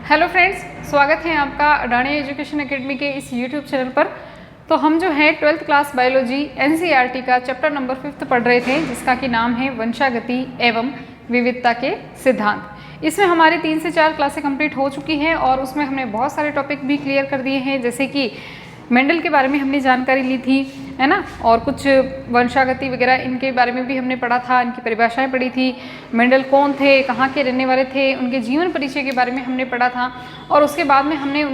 Hello friends, स्वागत है आपका अडानी एजुकेशन एकेडमी के इस यूट्यूब चैनल पर। तो हम जो है 12th क्लास बायोलॉजी एनसीईआरटी का चैप्टर नंबर 5 पढ़ रहे थे, जिसका कि नाम है वंशागति एवं विविधता के सिद्धांत। इसमें हमारी 3 से 4 क्लासें कंप्लीट हो चुकी हैं और उसमें हमने बहुत सारे टॉपिक भी क्लियर कर दिए हैं, जैसे कि मेंडल के बारे में हमने जानकारी ली थी, है ना, और कुछ वंशागति वगैरह इनके बारे में भी हमने पढ़ा था, इनकी परिभाषाएं पढ़ी थी। मेंडल कौन थे, कहाँ के रहने वाले थे, उनके जीवन परिचय के बारे में हमने पढ़ा था। और उसके बाद में हमने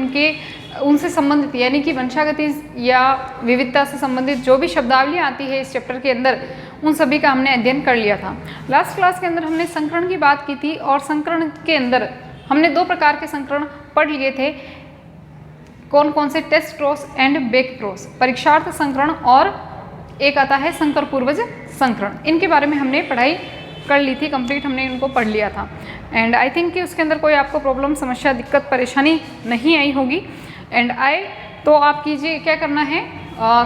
उनसे संबंधित यानी कि वंशागति या विविधता से संबंधित जो भी शब्दावली आती है इस चैप्टर के अंदर, उन सभी का हमने अध्ययन कर लिया था। लास्ट क्लास के अंदर हमने संकरण की बात की थी और संकरण के अंदर हमने 2 प्रकार के संकरण पढ़ लिए थे। कौन कौन से? Test cross and back cross, परीक्षार्थ संकरण, और एक आता है संकर पूर्वज संकरण। इनके बारे में हमने पढ़ाई कर ली थी, कंप्लीट हमने इनको पढ़ लिया था। एंड आई थिंक कि उसके अंदर कोई आपको प्रॉब्लम, समस्या, दिक्कत, परेशानी नहीं आई होगी। एंड तो आप कीजिए, क्या करना है,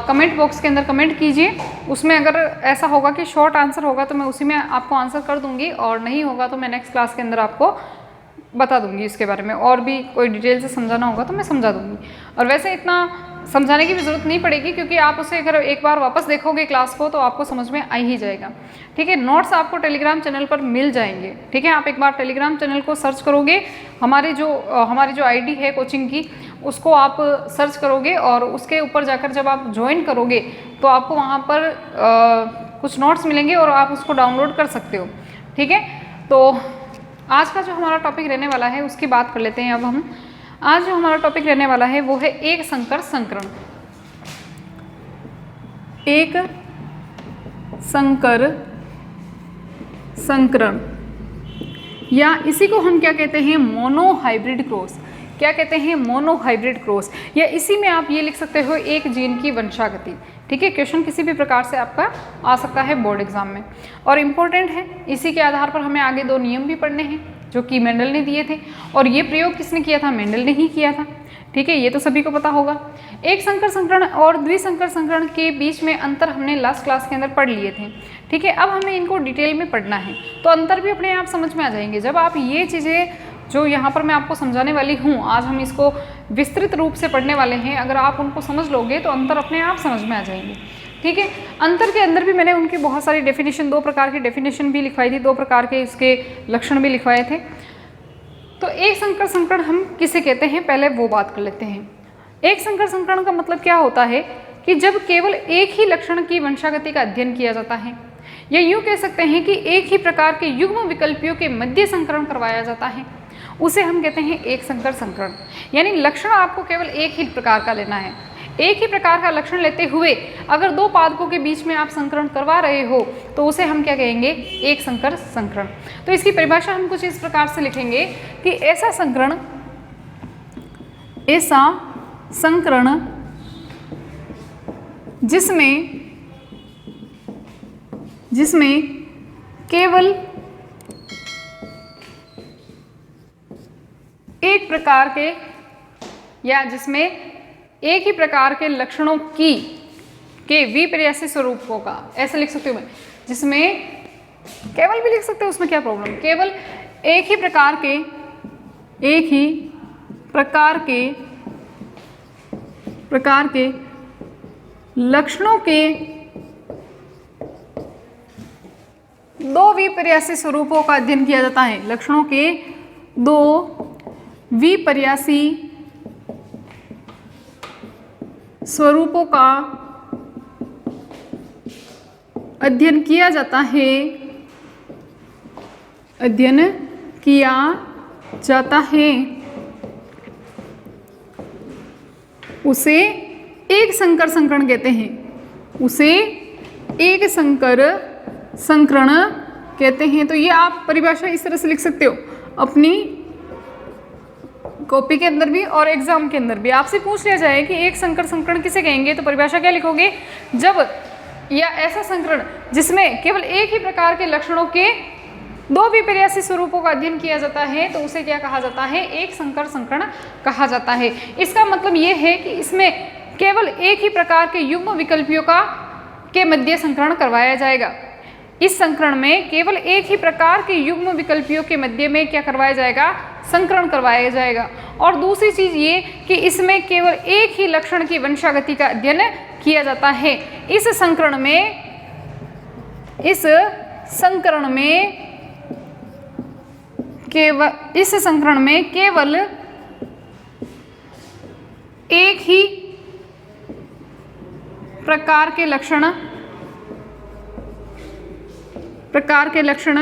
कमेंट बॉक्स के अंदर कमेंट कीजिए। उसमें अगर ऐसा होगा कि शॉर्ट आंसर होगा तो मैं उसी में आपको आंसर कर दूंगी, और नहीं होगा तो मैं नेक्स्ट क्लास के अंदर आपको बता दूंगी इसके बारे में। और भी कोई डिटेल से समझाना होगा तो मैं समझा दूंगी। और वैसे इतना समझाने की भी ज़रूरत नहीं पड़ेगी, क्योंकि आप उसे अगर एक बार वापस देखोगे क्लास को तो आपको समझ में आ ही जाएगा। ठीक है, नोट्स आपको टेलीग्राम चैनल पर मिल जाएंगे। ठीक है, आप एक बार टेलीग्राम चैनल को सर्च करोगे, हमारी जो आईडी है कोचिंग की, उसको आप सर्च करोगे और उसके ऊपर जाकर जब आप ज्वाइन करोगे तो आपको वहाँ पर कुछ नोट्स मिलेंगे और आप उसको डाउनलोड कर सकते हो। ठीक है, तो आज का जो हमारा टॉपिक रहने वाला है उसकी बात कर लेते हैं। अब हम आज जो हमारा टॉपिक रहने वाला है वो है एक संकर संकरण। एक संकर संकरण, या इसी को हम क्या कहते हैं? Monohybrid cross. क्या कहते हैं? Monohybrid cross. या इसी में आप ये लिख सकते हो एक जीन की वंशागति। ठीक है, क्वेश्चन किसी भी प्रकार से आपका आ सकता है बोर्ड एग्जाम में, और इम्पोर्टेंट है। इसी के आधार पर हमें आगे 2 नियम भी पढ़ने हैं जो कि मेंडल ने दिए थे, और ये प्रयोग किसने किया था? मेंडल ने ही किया था। ठीक है, ये तो सभी को पता होगा। एक संकर संकरण और द्विसंकर संकरण के बीच में अंतर हमने लास्ट क्लास के अंदर पढ़ लिए थे। ठीक है, अब हमें इनको डिटेल में पढ़ना है, तो अंतर भी अपने आप समझ में आ जाएंगे जब आप ये चीज़ें जो यहाँ पर मैं आपको समझाने वाली हूँ, आज हम इसको विस्तृत रूप से पढ़ने वाले हैं। अगर आप उनको समझ लोगे तो अंतर अपने आप समझ में आ जाएंगे। ठीक है, अंतर के अंदर भी मैंने उनकी बहुत सारी डेफिनेशन, 2 प्रकार की डेफिनेशन भी लिखवाई थी, 2 प्रकार के इसके लक्षण भी लिखवाए थे। तो एक संकर संकरण हम किसे कहते हैं, पहले वो बात कर लेते हैं। एक संकर संकरण का मतलब क्या होता है कि जब केवल एक ही लक्षण की वंशागति का अध्ययन किया जाता है, या यूँ कह सकते हैं कि एक ही प्रकार के युग्म विकल्पियों के मध्य संकरण करवाया जाता है, उसे हम कहते हैं एक संकर संकरण। यानी लक्षण आपको केवल एक ही प्रकार का लेना है। एक ही प्रकार का लक्षण लेते हुए अगर 2 पादपों के बीच में आप संकरण करवा रहे हो तो उसे हम क्या कहेंगे? एक संकर संकरण। तो इसकी परिभाषा हम कुछ इस प्रकार से लिखेंगे कि ऐसा संकरण जिसमें केवल एक प्रकार के, या जिसमें एक ही प्रकार के लक्षणों के विपर्यासी स्वरूपों का, ऐसे लिख सकती हूँ मैं, जिसमें केवल भी लिख सकते हो, उसमें क्या प्रॉब्लम? केवल एक ही प्रकार के लक्षणों के 2 विपर्यासी स्वरूपों का अध्ययन किया जाता है। लक्षणों के 2 विपर्यासी स्वरूपों का अध्ययन किया जाता है, उसे एक संकर संकरण कहते हैं। उसे एक संकर संकरण कहते हैं। तो ये आप परिभाषा इस तरह से लिख सकते हो अपनी कॉपी के अंदर भी और एग्जाम के अंदर भी। आपसे पूछ लिया जाए कि एक संकर संकरण किसे कहेंगे, तो परिभाषा क्या लिखोगे? जब या ऐसा संकरण जिसमें केवल एक ही प्रकार के लक्षणों के 2 विपर्यासी स्वरूपों का अध्ययन किया जाता है तो उसे क्या कहा जाता है? एक संकर संकरण कहा जाता है। इसका मतलब ये है कि इसमें केवल एक ही प्रकार के युग्म विकल्पियों के मध्य संकरण करवाया जाएगा। इस संकरण में केवल एक ही प्रकार के युग्म विकल्पियों के मध्य में क्या करवाया जाएगा, संकरण करवाया जाएगा। और दूसरी चीज ये कि इसमें केवल एक ही लक्षण की वंशागति का अध्ययन किया जाता है। इस संकरण में केवल एक ही प्रकार के लक्षण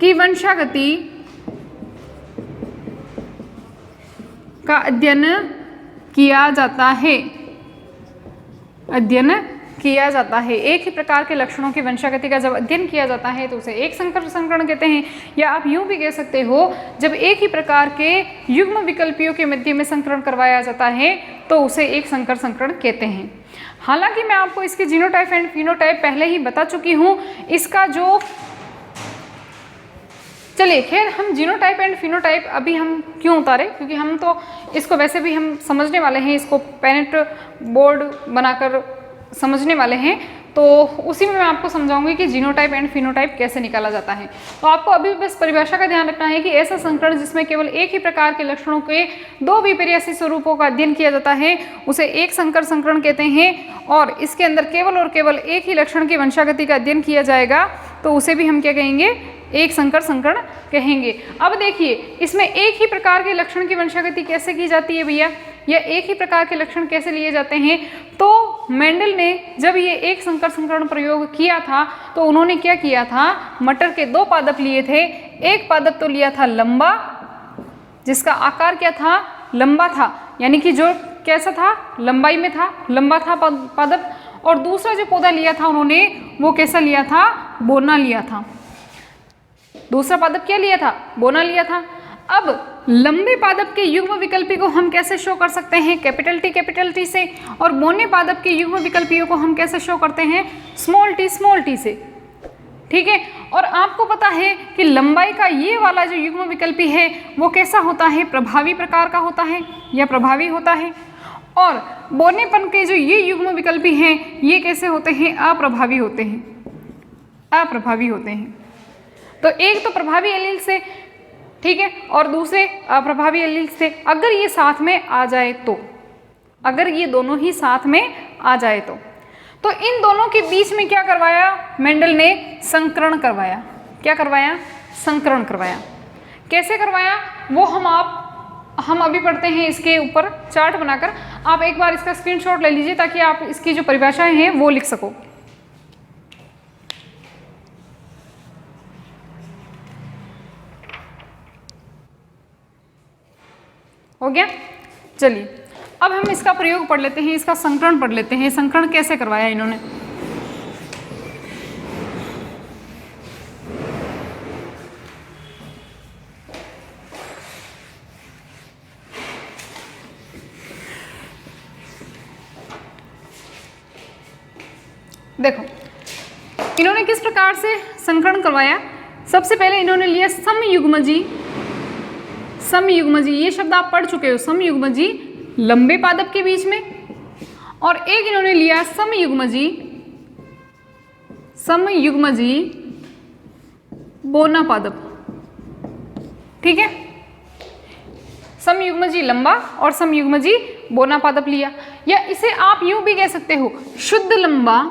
की वंशागति का अध्ययन किया जाता है। एक ही प्रकार के लक्षणों की वंशागति का जब अध्ययन किया जाता है तो उसे एक संकर संकरण कहते हैं। या आप यूं भी कह सकते हो, जब एक ही प्रकार के युग्म विकल्पियों के मध्य में संकरण करवाया जाता है तो उसे एक संकर संकरण कहते हैं। हालांकि मैं आपको इसके जीनोटाइप एंड फिनोटाइप पहले ही बता चुकी हूं। इसका जो चलिए खैर, हम जीनोटाइप एंड फिनोटाइप अभी हम क्यों उतारे, क्योंकि हम तो इसको वैसे भी हम समझने वाले हैं, इसको पेनेट बोर्ड बनाकर समझने वाले हैं, तो उसी में मैं आपको समझाऊंगी कि जीनोटाइप एंड फिनोटाइप कैसे निकाला जाता है। तो आपको अभी बस परिभाषा का ध्यान रखना है कि ऐसा संकरण जिसमें केवल एक ही प्रकार के लक्षणों के दो विपर्यासी स्वरूपों का अध्ययन किया जाता है उसे एक संकर संकरण कहते हैं। और इसके अंदर केवल और केवल एक ही लक्षण की वंशागति का अध्ययन किया जाएगा तो उसे भी हम क्या कहेंगे, एक संकर संकरण कहेंगे। अब देखिए, इसमें एक ही प्रकार के लक्षण की वंशागति कैसे की जाती है भैया, या एक ही प्रकार के लक्षण कैसे लिए जाते हैं। तो मेंडल ने जब ये एक संकर संकरण प्रयोग किया था तो उन्होंने क्या किया था, मटर के दो पादप लिए थे। एक पादप तो लिया था लंबा, जिसका आकार क्या था, लंबा था, यानी कि जो कैसा था, लंबाई में था, लंबा था पादप। और दूसरा जो पौधा लिया था उन्होंने, वो कैसा लिया था, बोना लिया था। दूसरा पादप क्या लिया था, बोना लिया था। अब लंबे पादप के युग्म विकल्पी को हम कैसे शो कर सकते हैं, कैपिटल टी से, और बोने पादप के युग्म विकल्पियों को हम कैसे शो करते हैं, स्मॉल टी से। ठीक है, और आपको पता है कि लंबाई का ये वाला जो युग्म विकल्पी है वो कैसा होता है, प्रभावी प्रकार का होता है या प्रभावी होता है। और बोनेपन के जो ये युग्म विकल्पी हैं ये कैसे होते हैं, अप्रभावी होते हैं। तो एक तो प्रभावी एलील से, ठीक है, और दूसरे अप्रभावी एलील से। अगर ये साथ में आ जाए तो, अगर ये दोनों ही साथ में आ जाए तो इन दोनों के बीच में क्या करवाया मेंडल ने, संकरण करवाया। क्या करवाया, संकरण करवाया। कैसे करवाया वो हम अभी पढ़ते हैं। इसके ऊपर चार्ट बनाकर आप एक बार इसका स्क्रीनशॉट ले लीजिए ताकि आप इसकी जो परिभाषाएं हैं वो लिख सको। हो गया, चलिए अब हम इसका प्रयोग पढ़ लेते हैं, इसका संकरण पढ़ लेते हैं। संकरण कैसे करवाया इन्होंने, देखो इन्होंने किस प्रकार से संकरण करवाया। सबसे पहले इन्होंने लिया समयुग्मजी। ये शब्द आप पढ़ चुके हो, समयुग्मजी लंबे पादप के बीच में, और एक इन्होंने लिया समयुग्मजी बोना पादप। ठीक है, समयुग्मजी लंबा और समयुग्मजी बोना पादप लिया। या इसे आप यूं भी कह सकते हो, शुद्ध लंबा,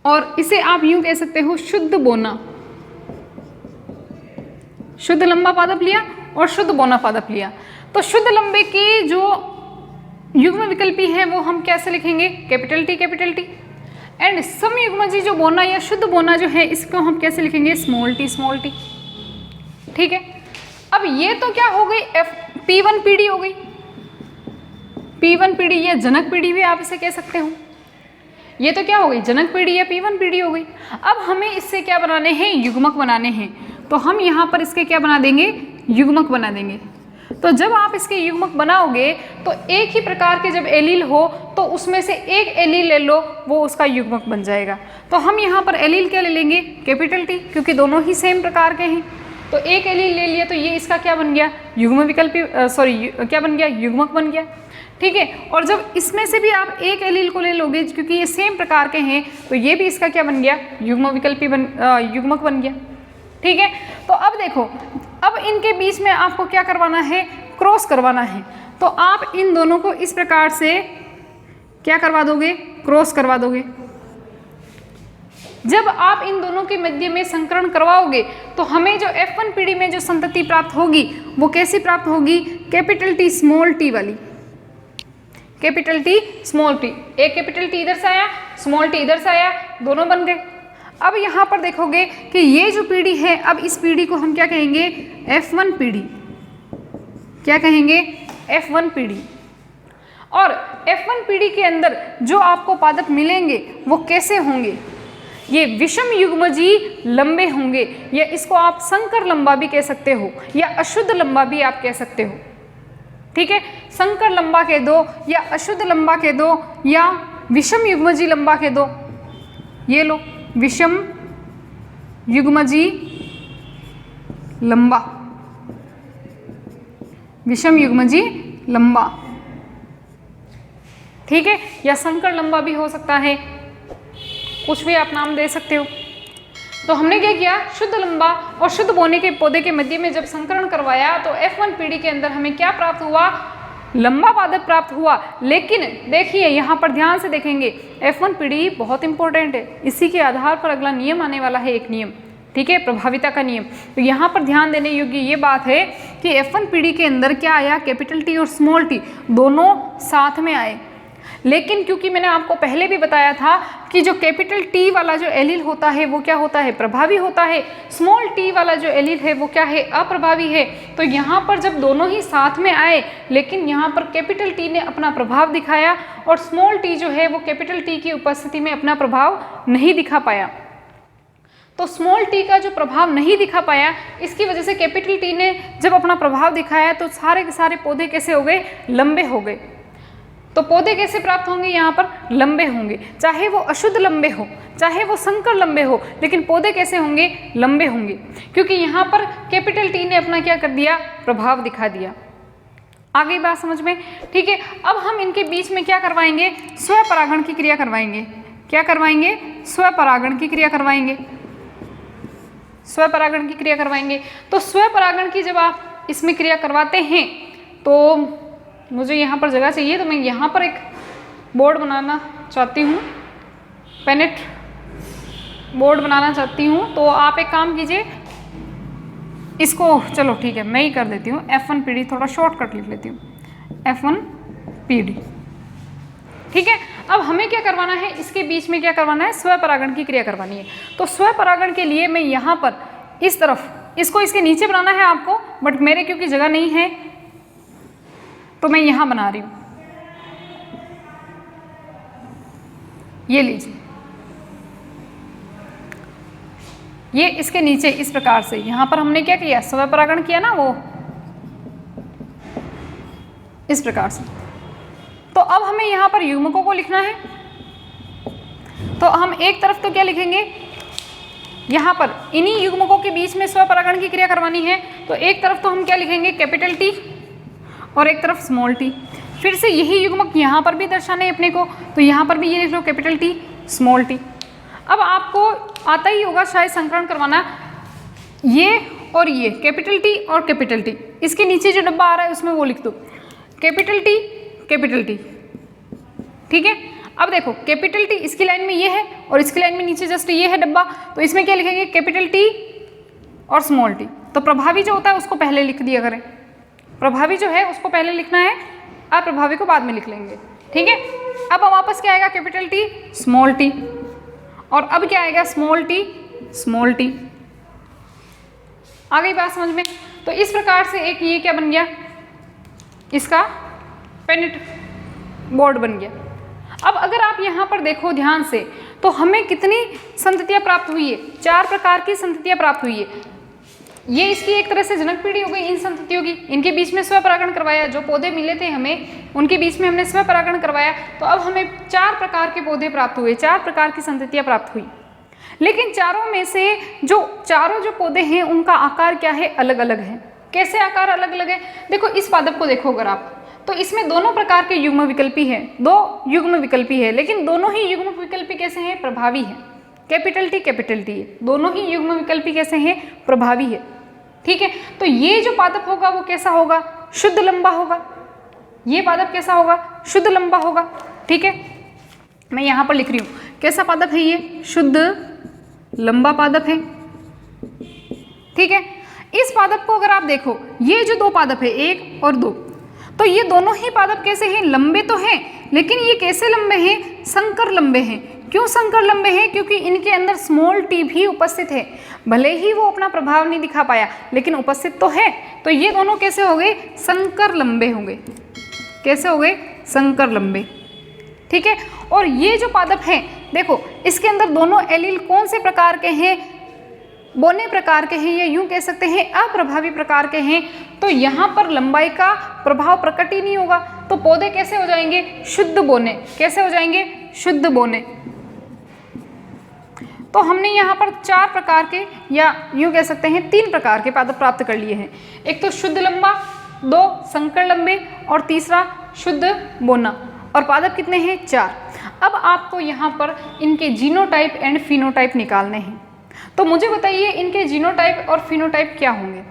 और इसे आप यूं कह सकते हो शुद्ध बोना। शुद्ध लंबा पादप लिया और शुद्ध बोना पादप लिया। तो शुद्ध लंबे के जो युग्म विकल्पी है वो हम कैसे लिखेंगे, कैपिटल टी। एंड समयुग्मजी जो बोना या शुद्ध बोना जो है इसको हम कैसे लिखेंगे, स्मॉल टी। ठीक है, अब ये तो क्या हो गई, P1 पीढ़ी हो गई। P1 पीढ़ी या जनक पीढ़ी भी आप इसे कह सकते हो। ये तो क्या हो गई, जनक पीढ़ी या P1 पीढ़ी हो गई। अब हमें इससे क्या बनाने हैं, युग्मक बनाने हैं। तो हम यहाँ पर इसके क्या बना देंगे, युग्मक बना देंगे। तो जब आप इसके युग्मक बनाओगे तो एक ही प्रकार के जब एलील हो तो उसमें से एक एलील ले लो, वो उसका युग्मक बन जाएगा। तो हम यहाँ पर एलील क्या ले लेंगे, कैपिटल टी, क्योंकि दोनों ही सेम प्रकार के हैं। तो एक एलील ले लिया तो ये इसका क्या बन गया, युग्म विकल्पी, क्या बन गया, युग्मक बन गया। ठीक है। और जब इसमें से भी आप एक एलील को ले लोगे, क्योंकि ये सेम प्रकार के हैं, तो ये भी इसका क्या बन गया, युग्मक बन गया। ठीक है। तो अब देखो, अब इनके बीच में आपको क्या करवाना है, क्रॉस करवाना है। तो आप इन दोनों को इस प्रकार से क्या करवा दोगे, क्रॉस करवा दोगे। जब आप इन दोनों के मध्य में संकरण करवाओगे तो हमें जो F1 पीढ़ी में जो संतति प्राप्त होगी वो कैसी प्राप्त होगी, कैपिटल T स्मॉल t वाली, कैपिटल T स्मॉल t। एक कैपिटल T इधर से आया, स्मॉल t इधर से आया, दोनों बन गए। अब यहाँ पर देखोगे कि ये जो पीढ़ी है, अब इस पीढ़ी को हम क्या कहेंगे, F1 पीढ़ी। क्या कहेंगे, F1 पीढ़ी। और F1 पीढ़ी के अंदर जो आपको पादप मिलेंगे वो कैसे होंगे, ये विषम युग्मजी लंबे होंगे, या इसको आप संकर लंबा भी कह सकते हो, या अशुद्ध लंबा भी आप कह सकते हो। ठीक है, संकर लंबा कह दो, या अशुद्ध लंबा कह दो, या विषम युग्मजी लंबा कह दो। ये लो, विषम युग्मजी लंबा, विषम युग्मजी लंबा। ठीक है, या संकर लंबा भी हो सकता है, कुछ भी आप नाम दे सकते हो। तो हमने क्या किया, शुद्ध लंबा और शुद्ध बोने के पौधे के मध्य में जब संकरण करवाया तो F1 पीढ़ी के अंदर हमें क्या प्राप्त हुआ, लंबा पादप प्राप्त हुआ। लेकिन देखिए यहाँ पर ध्यान से देखेंगे, F1 पीढ़ी बहुत इंपॉर्टेंट है, इसी के आधार पर अगला नियम आने वाला है, एक नियम। ठीक है, प्रभाविता का नियम। तो यहाँ पर ध्यान देने योग्य ये बात है कि F1 पीढ़ी के अंदर क्या आया, कैपिटल T और स्मॉल t दोनों साथ में आए। लेकिन क्योंकि मैंने आपको पहले भी बताया था कि जो कैपिटल T वाला जो एलील होता है वो क्या होता है, प्रभावी होता है, स्मॉल t वाला जो एलील है वो क्या है, अप्रभावी है। तो यहाँ पर जब दोनों ही साथ में आए, लेकिन यहाँ पर कैपिटल T ने अपना प्रभाव दिखाया और स्मॉल t जो है वो कैपिटल T की उपस्थिति में अपना प्रभाव नहीं दिखा पाया। तो स्मॉल t का जो प्रभाव नहीं दिखा पाया, इसकी वजह से कैपिटल T ने जब अपना प्रभाव दिखाया तो सारे के सारे पौधे कैसे हो गए, लंबे हो गए। तो पौधे कैसे प्राप्त होंगे, यहाँ पर लंबे होंगे, चाहे वो अशुद्ध लंबे हो, चाहे वो संकर लंबे हो, लेकिन पौधे कैसे होंगे, लंबे होंगे, क्योंकि यहाँ पर कैपिटल T ने अपना क्या कर दिया, प्रभाव दिखा दिया। आ गई बात समझ में। ठीक है, अब हम इनके बीच में क्या करवाएंगे, स्वपरागण की क्रिया करवाएंगे। क्या करवाएंगे, स्वपरागण की क्रिया करवाएंगे, स्वपरागण की क्रिया करवाएंगे। तो स्वपरागण की जब आप इसमें क्रिया करवाते हैं तो मुझे यहाँ पर जगह चाहिए, तो मैं यहाँ पर एक बोर्ड बनाना चाहती हूँ, पेनेट बोर्ड बनाना चाहती हूँ। तो आप एक काम कीजिए, इसको चलो ठीक है मैं ही कर देती हूँ, F1 पीढ़ी, थोड़ा शॉर्टकट लिख लेती हूँ, F1 पीढ़ी। ठीक है, अब हमें क्या करवाना है, इसके बीच में क्या करवाना है, स्वपरागण की क्रिया करवानी है। तो स्वपरागण के लिए मैं यहाँ पर इस तरफ, इसको इसके नीचे बनाना है आपको, बट मेरे क्योंकि जगह नहीं है तो मैं यहाँ बना रही हूँ। ये लीजिए, ये इसके नीचे इस प्रकार से, यहाँ पर हमने क्या किया, स्वपरागण किया ना, वो इस प्रकार से। तो अब हमें यहाँ पर युग्मकों को लिखना है। तो हम एक तरफ तो क्या लिखेंगे, यहाँ पर इन्हीं युग्मकों के बीच में स्वपरागण की क्रिया करवानी है, तो एक तरफ तो हम क्या लिखेंगे, कैपिटल T, और एक तरफ स्मॉल t। फिर से यही युग्मक यहाँ पर भी दर्शाने अपने को, तो यहाँ पर भी ये लिख लो, कैपिटल T स्मॉल t। अब आपको आता ही होगा शायद संकरण करवाना, ये और ये कैपिटल T और कैपिटल T, इसके नीचे जो डब्बा आ रहा है उसमें वो लिख दो, कैपिटल T कैपिटल T। ठीक है, अब देखो कैपिटल T इसकी लाइन में ये है और इसकी लाइन में नीचे जस्ट ये है डब्बा, तो इसमें क्या लिखेंगे, कैपिटल T और स्मॉल t। तो प्रभावी जो होता है उसको पहले लिख दिया करें, प्रभावी जो है उसको पहले लिखना है, अप्रभावी को बाद में लिख लेंगे। ठीक है, अब वापस क्या आएगा, कैपिटल T स्मॉल t, और अब क्या आएगा, स्मॉल t स्मॉल t। आ गई बात समझ में। तो इस प्रकार से एक ये क्या बन गया, इसका पेनेट बोर्ड बन गया। अब अगर आप यहाँ पर देखो ध्यान से, तो हमें कितनी संततियाँ प्राप्त हुई है, 4 प्रकार की संततियाँ प्राप्त हुई है। ये इसकी एक तरह से जनक पीढ़ी हो गई इन संततियों की, इनके बीच में स्वपरागण करवाया, जो पौधे मिले थे हमें उनके बीच में हमने स्वपरागण करवाया, तो अब हमें 4 प्रकार के पौधे प्राप्त हुए, 4 प्रकार की संततियाँ प्राप्त हुई। लेकिन चारों में से जो पौधे हैं उनका आकार क्या है, अलग अलग है। कैसे आकार अलग अलग है, देखो इस पादप को देखो, अगर आप तो इसमें दोनों प्रकार के युग्म विकल्पी है, 2 युग्म विकल्पी है, लेकिन दोनों ही युग्म विकल्पी कैसे हैं? प्रभावी है। कैपिटल टी है, दोनों ही युग्म विकल्पी कैसे हैं? प्रभावी है। ठीक है, तो ये जो पादप होगा वो कैसा होगा? शुद्ध लंबा होगा। ये पादप कैसा होगा? शुद्ध लंबा होगा। ठीक है, मैं यहाँ पर लिख रही हूँ कैसा पादप है ये? शुद्ध लंबा पादप है। ठीक है, इस पादप को अगर आप देखो, ये जो 2 पादप है 1 और 2, तो ये दोनों ही पादप कैसे हैं? लंबे तो हैं, लेकिन ये कैसे लंबे हैं? संकर लंबे हैं। क्यों संकर लंबे हैं? क्योंकि इनके अंदर स्मॉल टी भी उपस्थित है। भले ही वो अपना प्रभाव नहीं दिखा पाया, लेकिन उपस्थित तो है। तो ये दोनों कैसे हो गए? संकर लंबे होंगे। कैसे हो गए? संकर लंबे। ठीक है, और ये जो पादप हैं, देखो इसके अंदर दोनों एलील कौन से प्रकार के हैं? बोने प्रकार के हैं, या यूं कह सकते हैं अप्रभावी प्रकार के हैं। तो यहाँ पर लंबाई का प्रभाव प्रकट ही नहीं होगा, तो पौधे कैसे हो जाएंगे? शुद्ध बोने। कैसे हो जाएंगे? शुद्ध बोने। तो हमने यहाँ पर 4 प्रकार के, या यूं कह सकते हैं 3 प्रकार के पादप प्राप्त कर लिए हैं। एक तो शुद्ध लंबा, 2 संकर लंबे, और तीसरा शुद्ध बोना। और पादप कितने हैं? 4। अब आपको यहाँ पर इनके जीनोटाइप एंड फिनोटाइप निकालने हैं। तो मुझे बताइए इनके जीनोटाइप और फिनोटाइप क्या होंगे?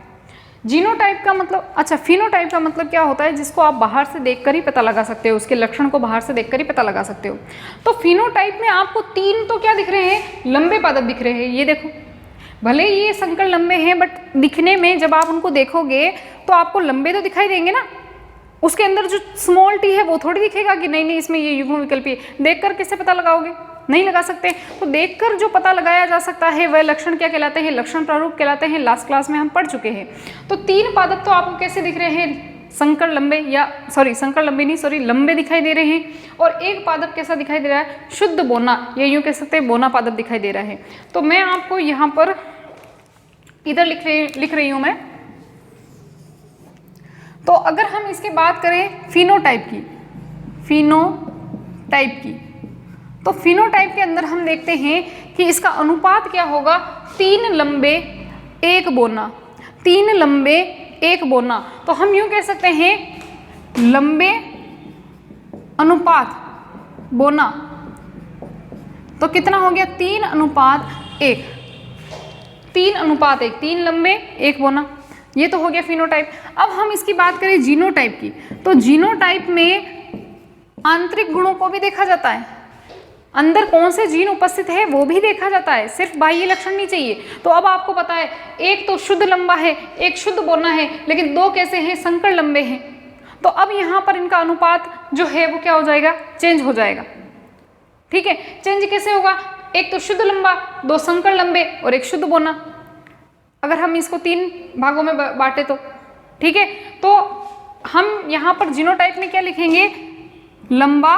जीनोटाइप का मतलब, अच्छा फिनोटाइप का मतलब क्या होता है? जिसको आप बाहर से देखकर ही पता लगा सकते हो, उसके लक्षण को बाहर से देखकर ही पता लगा सकते हो। तो फिनोटाइप में आपको 3 तो क्या दिख रहे हैं? लंबे पादप दिख रहे हैं। ये देखो, भले ये संकर लंबे हैं, बट दिखने में जब आप उनको देखोगे तो आपको लंबे तो दिखाई देंगे ना। उसके अंदर जो स्मॉल टी है वो थोड़ी दिखेगा कि नहीं इसमें ये युग्म विकल्पी है। देखकर कैसे पता लगाओगे? नहीं लगा सकते। तो देखकर जो पता लगाया जा सकता है वह लक्षण क्या कहलाते हैं? लक्षण प्रारूप कहलाते हैं। लास्ट क्लास में हम पढ़ चुके हैं। तो 3 पादप तो आपको कैसे दिख रहे हैं? संकर लंबे, या संकर लंबे नहीं, लंबे दिखाई दे रहे हैं। और एक पादप कैसा दिखाई दे रहा है? शुद्ध बोना, या यूं कह सकते हैं बोना पादप दिखाई दे रहा है। तो मैं आपको यहाँ पर इधर लिख रही हूँ मैं। तो अगर हम इसकी बात करें फिनोटाइप की, तो फिनोटाइप के अंदर हम देखते हैं कि इसका अनुपात क्या होगा? 3 लंबे 1 बोना। 3 लंबे 1 बोना। तो हम यूं कह सकते हैं लंबे अनुपात बोना। तो कितना हो गया? 3:1। 3:1, 3 लंबे 1 बोना। ये तो हो गया फिनोटाइप। अब हम इसकी बात करें जीनोटाइप की, तो जीनोटाइप में आंतरिक गुणों को भी देखा जाता है। अंदर कौन से जीन उपस्थित है वो भी देखा जाता है, सिर्फ बाह्य लक्षण नहीं चाहिए। तो अब आपको पता है एक तो शुद्ध लंबा है, एक शुद्ध बोना है, लेकिन 2 कैसे हैं? संकर लंबे हैं। तो अब यहाँ पर इनका अनुपात जो है वो क्या हो जाएगा? चेंज हो जाएगा। ठीक है, चेंज कैसे होगा? एक तो शुद्ध लंबा, 2 संकर लंबे और 1 शुद्ध बोना। अगर हम इसको 3 भागों में बांटे तो ठीक है। तो हम यहाँ पर जीनोटाइप में क्या लिखेंगे? लंबा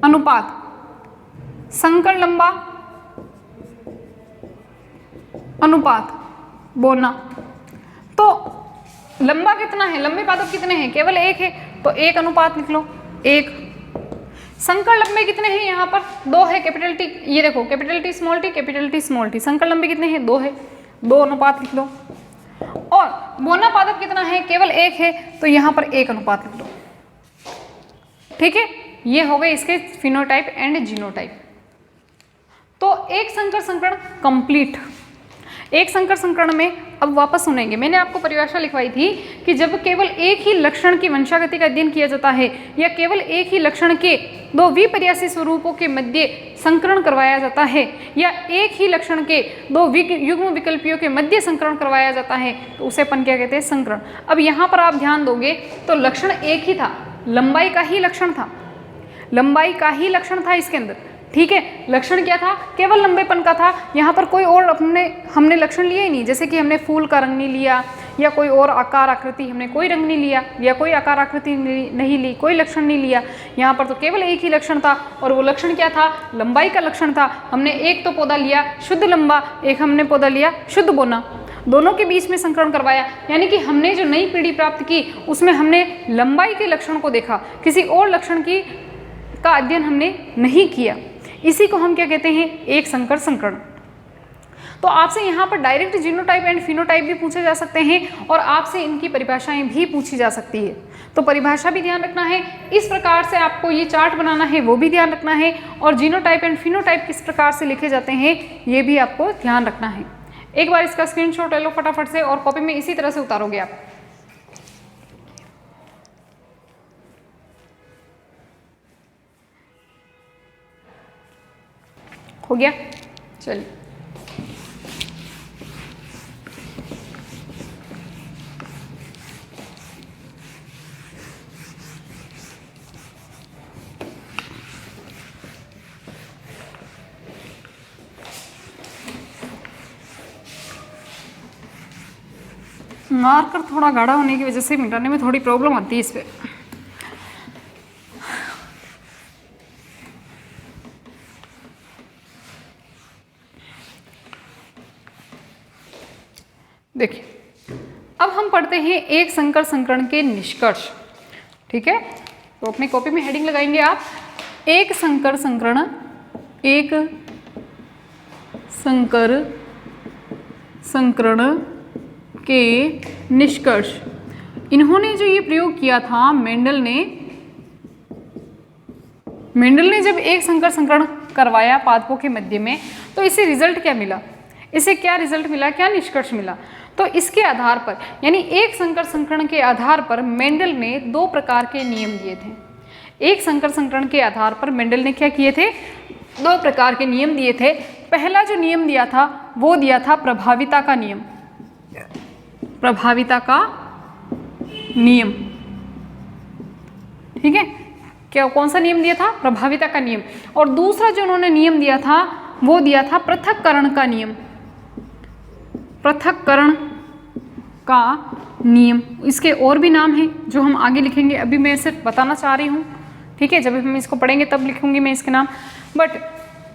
अनुपात संकर लंबा अनुपात बोना। तो लंबा कितना है? लंबे पादप कितने हैं? केवल 1 है, तो 1 अनुपात लिख लो 1। संकर लंबे कितने हैं? यहाँ पर 2 है। कैपिटल टी, ये देखो capital T small T, capital T small T. संकर लंबे कितने हैं? 2 है, 2 अनुपात लिख लो। और बोना पादप कितना है? केवल 1 है, तो यहाँ पर 1 अनुपात लिख लो। ठीक है, ये हो गए इसके फिनोटाइप एंड जीनोटाइप। तो एक संकर संकरण कंप्लीट। एक संकर संकरण में अब वापस सुनेंगे, मैंने आपको परिभाषा लिखवाई थी कि जब केवल एक ही लक्षण की वंशागति का अध्ययन किया जाता है, या केवल एक ही लक्षण के 2 विपर्यासी स्वरूपों के मध्य संकरण करवाया जाता है, या एक ही लक्षण के 2 युग्म विकल्पियों के मध्य संकरण करवाया जाता है, तो उसे अपन क्या कहते हैं? संकरण। अब यहाँ पर आप ध्यान दोगे तो लक्षण एक ही था, लंबाई का ही लक्षण था, लंबाई का ही लक्षण था इसके अंदर। ठीक है, लक्षण क्या था? केवल लंबेपन का था। यहाँ पर कोई और हमने लक्षण लिया ही नहीं, जैसे कि हमने फूल का रंग नहीं लिया, या कोई और आकार आकृति हमने कोई रंग नहीं लिया, या कोई आकार आकृति नहीं ली, कोई लक्षण नहीं लिया। यहाँ पर तो केवल एक ही लक्षण था, और वो लक्षण क्या था? लंबाई का लक्षण था। हमने एक तो पौधा लिया शुद्ध लंबा, एक हमने पौधा लिया शुद्ध बोना, दोनों के बीच में संकरण करवाया। यानी कि हमने जो नई पीढ़ी प्राप्त की उसमें हमने लंबाई के लक्षण को देखा, किसी और लक्षण का अध्ययन हमने नहीं किया। इसी को हम क्या कहते हैं? एक संकर संकरण। तो आपसे यहाँ पर डायरेक्ट जीनोटाइप एंड फिनोटाइप भी पूछे जा सकते हैं, और आपसे इनकी परिभाषाएं भी पूछी जा सकती है। तो परिभाषा भी ध्यान रखना है, इस प्रकार से आपको ये चार्ट बनाना है वो भी ध्यान रखना है, और जीनोटाइप एंड फिनोटाइप किस प्रकार से लिखे जाते हैं ये भी आपको ध्यान रखना है। एक बार इसका स्क्रीनशॉट ले लो फटाफट से और कॉपी में इसी तरह से उतारोगे आप। हो गया, चलिए। मार्कर थोड़ा गाढ़ा होने की वजह से मिटाने में थोड़ी प्रॉब्लम आती है इस पे। देखिए, अब हम पढ़ते हैं एक संकर संकरण के निष्कर्ष। ठीक है, तो अपनी कॉपी में हेडिंग लगाएंगे आप, एक संकर संकरण, एक संकर संकरण के निष्कर्ष। इन्होंने जो ये प्रयोग किया था मेंडल ने जब एक संकर संकरण करवाया पादपों के मध्य में, तो इसे रिजल्ट क्या मिला, इसे क्या रिजल्ट मिला, क्या निष्कर्ष मिला। तो इसके आधार पर, यानी एक संकर संकरण के आधार पर मेंडल ने दो प्रकार के नियम दिए थे। एक संकर संकरण के आधार पर मेंडल ने क्या किए थे, दो प्रकार के नियम दिए थे। पहला जो नियम दिया था वो दिया था प्रभाविता का नियम, प्रभाविता का नियम। ठीक है, क्या कौन सा नियम दिया था, प्रभाविता का नियम। और दूसरा जो उन्होंने नियम दिया था वो दिया था पृथक्करण का नियम, पृथक्करण का नियम। इसके और भी नाम हैं जो हम आगे लिखेंगे, अभी मैं सिर्फ बताना चाह रही हूँ। ठीक है, जब हम इसको पढ़ेंगे तब लिखूंगी मैं इसके नाम। बट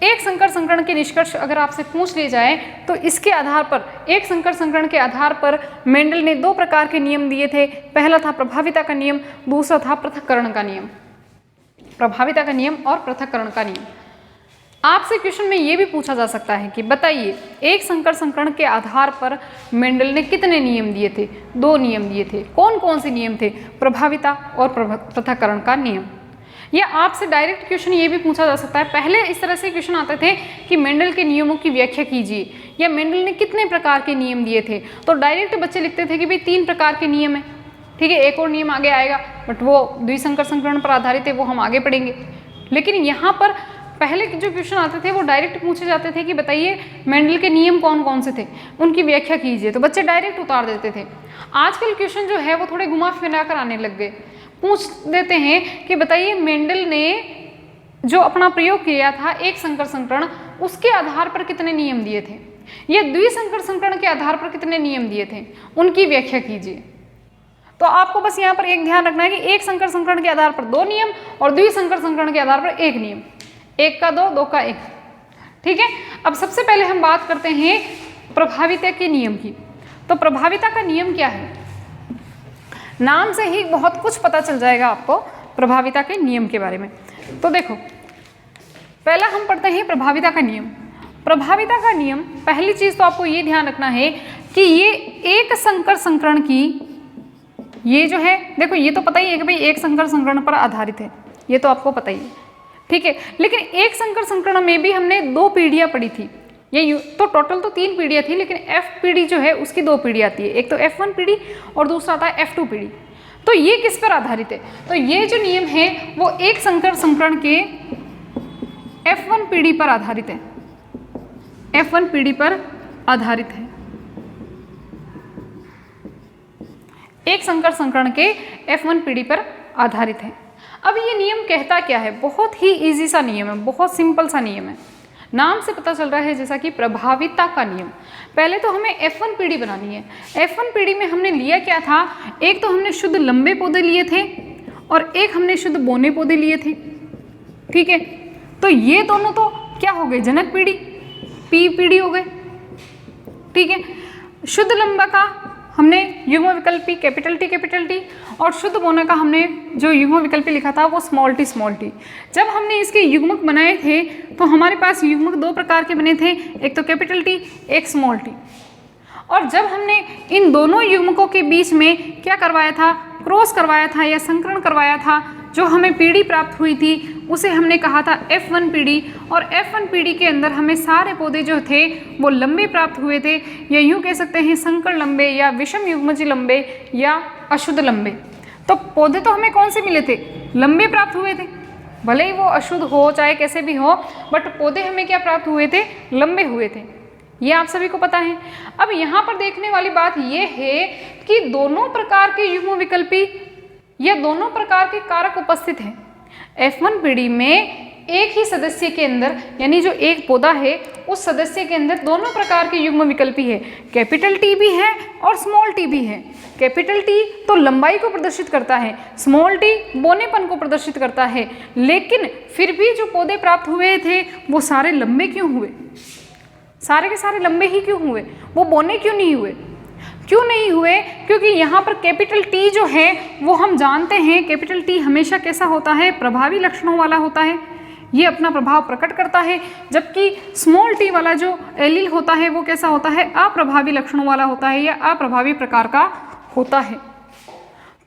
एक संकर संकरण के निष्कर्ष अगर आपसे पूछ लिए जाए तो इसके आधार पर, एक संकर संकरण के आधार पर मेंडल ने दो प्रकार के नियम दिए थे। पहला था प्रभाविता का नियम, दूसरा था पृथक्करण का नियम। प्रभाविता का नियम और पृथक्करण का नियम। आपसे क्वेश्चन में ये भी पूछा जा सकता है कि बताइए एक संकर संकरण के आधार पर मेंडल ने कितने नियम दिए थे, दो नियम दिए थे। कौन कौन से नियम थे, प्रभाविता और पृथक्करण का नियम। या आपसे डायरेक्ट क्वेश्चन ये भी पूछा जा सकता है, पहले इस तरह से क्वेश्चन आते थे कि मेंडल के नियमों की व्याख्या कीजिए, या मेंडल ने कितने प्रकार के नियम दिए थे। तो डायरेक्ट बच्चे लिखते थे कि भाई 3 प्रकार के नियम है। ठीक है, एक और नियम आगे आएगा बट वो द्विसंकर संकरण पर आधारित है, वो हम आगे पढ़ेंगे। लेकिन यहाँ पर पहले जो क्वेश्चन आते थे वो डायरेक्ट पूछे जाते थे कि बताइए मेंडल के नियम कौन कौन से थे, उनकी व्याख्या कीजिए। तो बच्चे डायरेक्ट उतार देते थे। आजकल क्वेश्चन जो है वो थोड़े घुमा फिरा कर आने लग गए। पूछ देते हैं कि बताइए मेंडल ने जो अपना प्रयोग किया था एक संकर संकरण, उसके आधार पर कितने नियम दिए थे, या द्विसंकर संकरण के आधार पर कितने नियम दिए थे, उनकी व्याख्या कीजिए। तो आपको बस यहाँ पर एक ध्यान रखना है कि एक संकर संकरण के आधार पर 2 नियम और द्विसंकर संकरण के आधार पर 1 नियम, 1 का 2, 2 का 1। ठीक है, अब सबसे पहले हम बात करते हैं प्रभाविता के नियम की। तो प्रभाविता का नियम क्या है, नाम से ही बहुत कुछ पता चल जाएगा आपको प्रभाविता के नियम के बारे में। तो देखो, पहला हम पढ़ते हैं प्रभाविता का नियम। प्रभाविता का नियम, पहली चीज तो आपको ये ध्यान रखना है कि ये एक संकर संकरण की, ये जो है देखो ये तो पता ही है कि भाई एक संकर संकरण पर आधारित है, ये तो आपको पता ही है। ठीक है, लेकिन एक संकर संकरण में भी हमने 2 पीढ़ियां पढ़ी थी। ये तो टोटल तो 3 पीढ़ियां थी, लेकिन F पीढ़ी जो है उसकी 2 पीढ़ी आती है, एक तो F1 पीढ़ी और दूसरा आता है F2 पीढ़ी। तो ये किस पर आधारित है, तो ये जो नियम है वो एक संकर संकरण के F1 पीढ़ी पर आधारित है, F1 पीढ़ी पर आधारित है। एक संकर संकरण के F1 पीढ़ी पर आधारित है। अब ये नियम कहता क्या है, बहुत ही इजी सा नियम है, बहुत सिंपल सा नियम है। नाम से पता चल रहा है जैसा कि प्रभाविता का नियम। पहले तो हमें F1 पीढ़ी बनानी है। F1 पीढ़ी में हमने लिया क्या था, एक तो हमने शुद्ध लंबे पौधे लिए थे और एक हमने शुद्ध बौने पौधे लिए थे। ठीक है, तो ये दोनों तो क्या हो गए, जनक पीढ़ी, P पीढ़ी हो गए। ठीक है, शुद्ध लंबा का हमने युग्म विकल्पी कैपिटल T और शुद्ध बौने का हमने जो युग्म विकल्पी लिखा था वो स्मॉल t। जब हमने इसके युग्मक बनाए थे तो हमारे पास युग्मक 2 प्रकार के बने थे, एक तो कैपिटल T, एक स्मॉल t। और जब हमने इन दोनों युग्मकों के बीच में क्या करवाया था, क्रॉस करवाया था या संकरण करवाया था, जो हमें पीढ़ी प्राप्त हुई थी, उसे हमने कहा था F1 पीढ़ी। और F1 पीढ़ी के अंदर हमें सारे पौधे जो थे वो लंबे प्राप्त हुए थे, या यूँ कह सकते हैं संकर लंबे या विषम युग्मजी लंबे या अशुद्ध लंबे। तो पौधे तो हमें कौन से मिले थे? लंबे प्राप्त हुए थे, भले ही वो अशुद्ध हो चाहे कैसे भी हो, बट पौधे हमें क्या प्राप्त हुए थे? लंबे हुए थे। ये आप सभी को पता है। अब यहाँ पर देखने वाली बात ये है कि दोनों प्रकार के युग्म विकल्पी या दोनों प्रकार के कारक उपस्थित हैं। F1 पीढ़ी में एक ही सदस्य के अंदर, यानी जो एक पौधा है उस सदस्य के अंदर दोनों प्रकार के युग्म विकल्पी है, कैपिटल T भी है और स्मॉल t भी है। कैपिटल T तो लंबाई को प्रदर्शित करता है, स्मॉल t बोनेपन को प्रदर्शित करता है। लेकिन फिर भी जो पौधे प्राप्त हुए थे वो सारे लंबे क्यों हुए? सारे के सारे लंबे ही क्यों हुए? वो बोने क्यों नहीं हुए? क्यों नहीं हुए? क्योंकि यहाँ पर कैपिटल T जो है वो हम जानते हैं, कैपिटल T हमेशा कैसा होता है? प्रभावी लक्षणों वाला होता है, ये अपना प्रभाव प्रकट करता है। जबकि स्मॉल t वाला जो एलील होता है वो कैसा होता है? अप्रभावी लक्षणों वाला होता है या अप्रभावी प्रकार का होता है।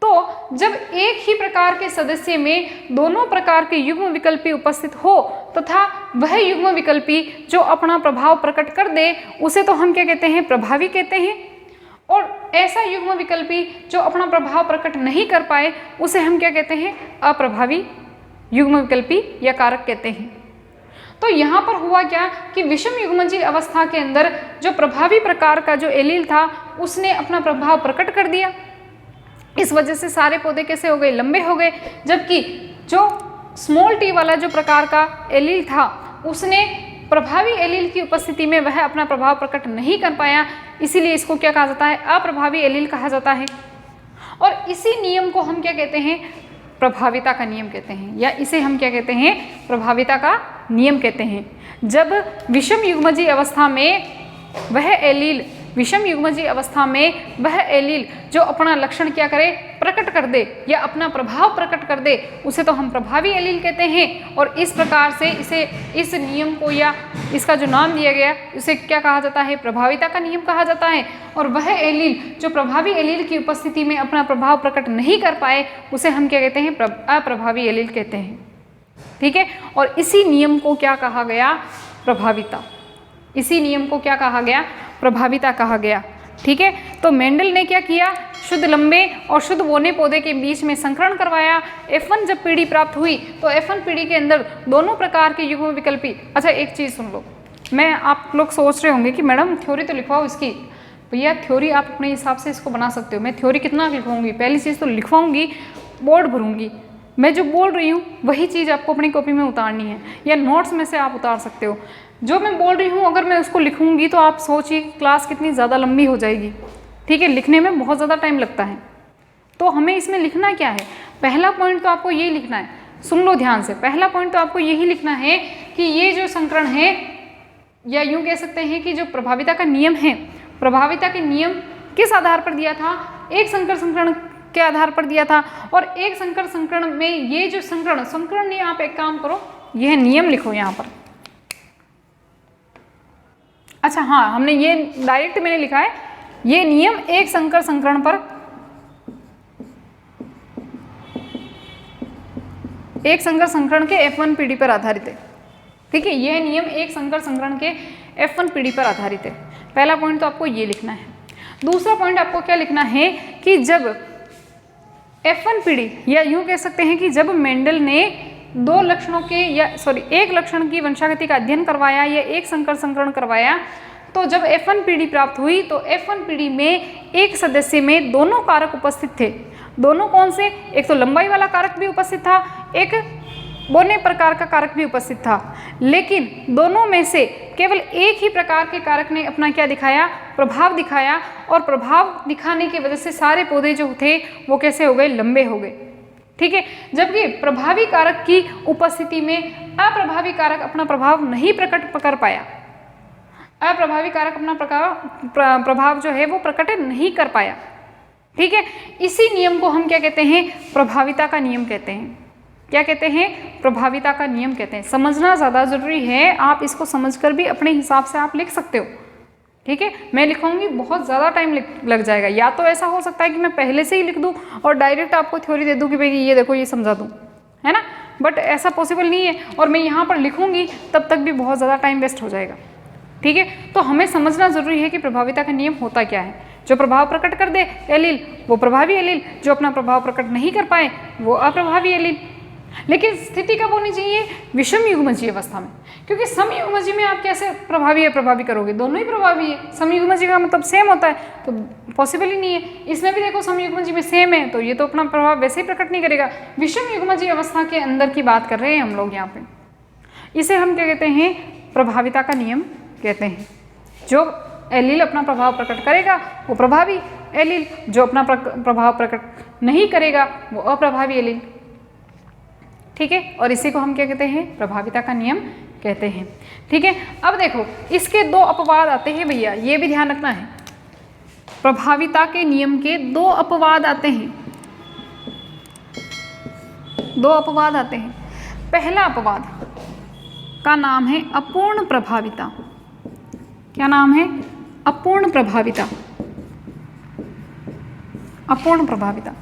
तो जब एक ही प्रकार के सदस्य में दोनों प्रकार के युग्म विकल्पी उपस्थित हो तथा वह युग्म विकल्पी जो अपना प्रभाव प्रकट कर दे उसे तो हम क्या कहते हैं? प्रभावी कहते हैं। और ऐसा युग्म विकल्पी जो अपना प्रभाव प्रकट नहीं कर पाए उसे हम क्या कहते हैं? अप्रभावी युग्म विकल्पी या कारक कहते हैं। तो यहाँ पर हुआ क्या कि विषम युग्मजीय अवस्था के अंदर जो प्रभावी प्रकार का जो एलील था उसने अपना प्रभाव प्रकट कर दिया। इस वजह से सारे पौधे कैसे हो गए? लंबे हो गए। जबकि जो स्मॉल t वाला जो प्रकार का एलील था उसने प्रभावी एलील की उपस्थिति में वह अपना प्रभाव प्रकट नहीं कर पाया, इसीलिए इसको क्या कहा जाता है? अप्रभावी एलील कहा जाता है। और इसी नियम को हम क्या कहते हैं? प्रभाविता का नियम कहते हैं, या इसे हम क्या कहते हैं? प्रभाविता का नियम कहते हैं। जब विषम युग्मजीय अवस्था में वह एलील वह एलील जो अपना लक्षण क्या करे? प्रकट कर दे या अपना प्रभाव प्रकट कर दे, उसे तो हम प्रभावी एलील कहते हैं। और इस प्रकार से इस नियम को या इसका जो नाम दिया गया उसे क्या कहा जाता है? प्रभाविता का नियम कहा जाता है। और वह एलील जो प्रभावी एलील की उपस्थिति में अपना प्रभाव प्रकट नहीं कर पाए उसे हम क्या कहते हैं? अप्रभावी एलील कहते हैं। ठीक है। और इसी नियम को क्या कहा गया? प्रभाविता। इसी नियम को क्या कहा गया? प्रभाविता कहा गया। ठीक है। तो मेंडल ने क्या किया? शुद्ध लंबे और शुद्ध बोने पौधे के बीच में संकरण करवाया। F1 जब पीढ़ी प्राप्त हुई तो F1 पीढ़ी के अंदर दोनों प्रकार के युग्म विकल्पी। अच्छा एक चीज़ सुन लो, मैं आप लोग सोच रहे होंगे कि मैडम थ्योरी तो लिखवाओ इसकी। भैया थ्योरी आप अपने हिसाब से इसको बना सकते हो। मैं थ्योरी कितना लिखवाऊंगी? पहली चीज़ तो लिखवाऊंगी, बोर्ड भरूंगी। मैं जो बोल रही हूँ वही चीज़ आपको अपनी कॉपी में उतारनी है, या नोट्स में से आप उतार सकते हो। जो मैं बोल रही हूँ अगर मैं उसको लिखूंगी तो आप सोचिए क्लास कितनी ज़्यादा लंबी हो जाएगी। ठीक है, लिखने में बहुत ज़्यादा टाइम लगता है। तो हमें इसमें लिखना क्या है? पहला पॉइंट तो आपको यही लिखना है, सुन लो ध्यान से। पहला पॉइंट तो आपको यही लिखना है कि ये जो संकरण है, या यूँ कह सकते हैं कि जो प्रभाविता का नियम है, प्रभाविता के नियम किस आधार पर दिया था? एक संकर संकरण के आधार पर दिया था। और एक संकर संकरण में ये जो संकरण ने, आप एक काम करो, यह नियम लिखो यहाँ पर। अच्छा हाँ, हमने ये डायरेक्ट मैंने लिखा है, ये नियम एक संकर संकरण पर, एक संकर संकरण के F1 पीढ़ी पर आधारित है। ठीक है, यह नियम एक संकर संकरण के F1 पीढ़ी पर आधारित है। पहला पॉइंट तो आपको ये लिखना है। दूसरा पॉइंट आपको क्या लिखना है कि जब F1 पीढ़ी, या यूं कह सकते हैं कि जब मेंडल ने दो लक्षणों के एक लक्षण की वंशागति का अध्ययन करवाया या एक संकर संकरण करवाया, तो जब F1 पीढ़ी प्राप्त हुई तो F1 पीढ़ी में एक सदस्य में दोनों कारक उपस्थित थे। दोनों कौन से? एक तो लंबाई वाला कारक भी उपस्थित था, एक बोने प्रकार का कारक भी उपस्थित था। लेकिन दोनों में से केवल एक ही प्रकार के कारक ने अपना क्या दिखाया? प्रभाव दिखाया। और प्रभाव दिखाने की वजह से सारे पौधे जो थे वो कैसे हो गए? लंबे हो गए। ठीक है, जबकि प्रभावी कारक की उपस्थिति में अप्रभावी कारक अपना प्रभाव नहीं प्रकट कर पाया। अप्रभावी कारक अपना प्रभाव जो है वो प्रकट नहीं कर पाया। ठीक है, इसी नियम को हम क्या कहते हैं? प्रभाविता का नियम कहते हैं। क्या कहते हैं? प्रभाविता का नियम कहते हैं। समझना ज़्यादा जरूरी है, आप इसको समझकर भी अपने हिसाब से आप लिख सकते हो। ठीक है, मैं लिखूंगी बहुत ज़्यादा टाइम लग जाएगा। या तो ऐसा हो सकता है कि मैं पहले से ही लिख दूँ और डायरेक्ट आपको थ्योरी दे दूँ कि भाई ये देखो ये समझा दूँ, है ना, बट ऐसा पॉसिबल नहीं है। और मैं यहाँ पर लिखूंगी तब तक भी बहुत ज़्यादा टाइम वेस्ट हो जाएगा। ठीक है, तो हमें समझना जरूरी है कि प्रभाविता का नियम होता क्या है। जो प्रभाव प्रकट कर दे एलील वो प्रभावी एलील, जो अपना प्रभाव प्रकट नहीं कर पाए वो अप्रभावी एलील। लेकिन स्थिति कब होनी चाहिए? विषम युग्मजीय अवस्था में, क्योंकि समयुग्मजीय में आप कैसे प्रभावी अप्रभावी करोगे, दोनों ही प्रभावी है। समयुग्मजीय का मतलब सेम होता है तो पॉसिबल ही नहीं है। इसमें भी देखो समयुग्मजीय में सेम है तो ये तो अपना प्रभाव वैसे ही प्रकट नहीं करेगा। विषम युग्मजीय अवस्था के अंदर की बात कर रहे हैं हम लोग यहाँ पे। इसे हम क्या कहते हैं? प्रभाविता का नियम कहते हैं। जो एलील अपना प्रभाव प्रकट करेगा वो प्रभावी एलील, जो अपना प्रभाव प्रकट नहीं करेगा वो अप्रभावी एलील। ठीक है, और इसी को हम क्या कहते हैं? प्रभाविता का नियम कहते हैं। ठीक है, अब देखो इसके दो अपवाद आते हैं भैया, ये भी ध्यान रखना है। प्रभाविता के नियम के दो अपवाद आते हैं, दो अपवाद आते हैं। पहला अपवाद का नाम है अपूर्ण प्रभाविता। क्या नाम है? अपूर्ण प्रभाविता। अपूर्ण प्रभाविता,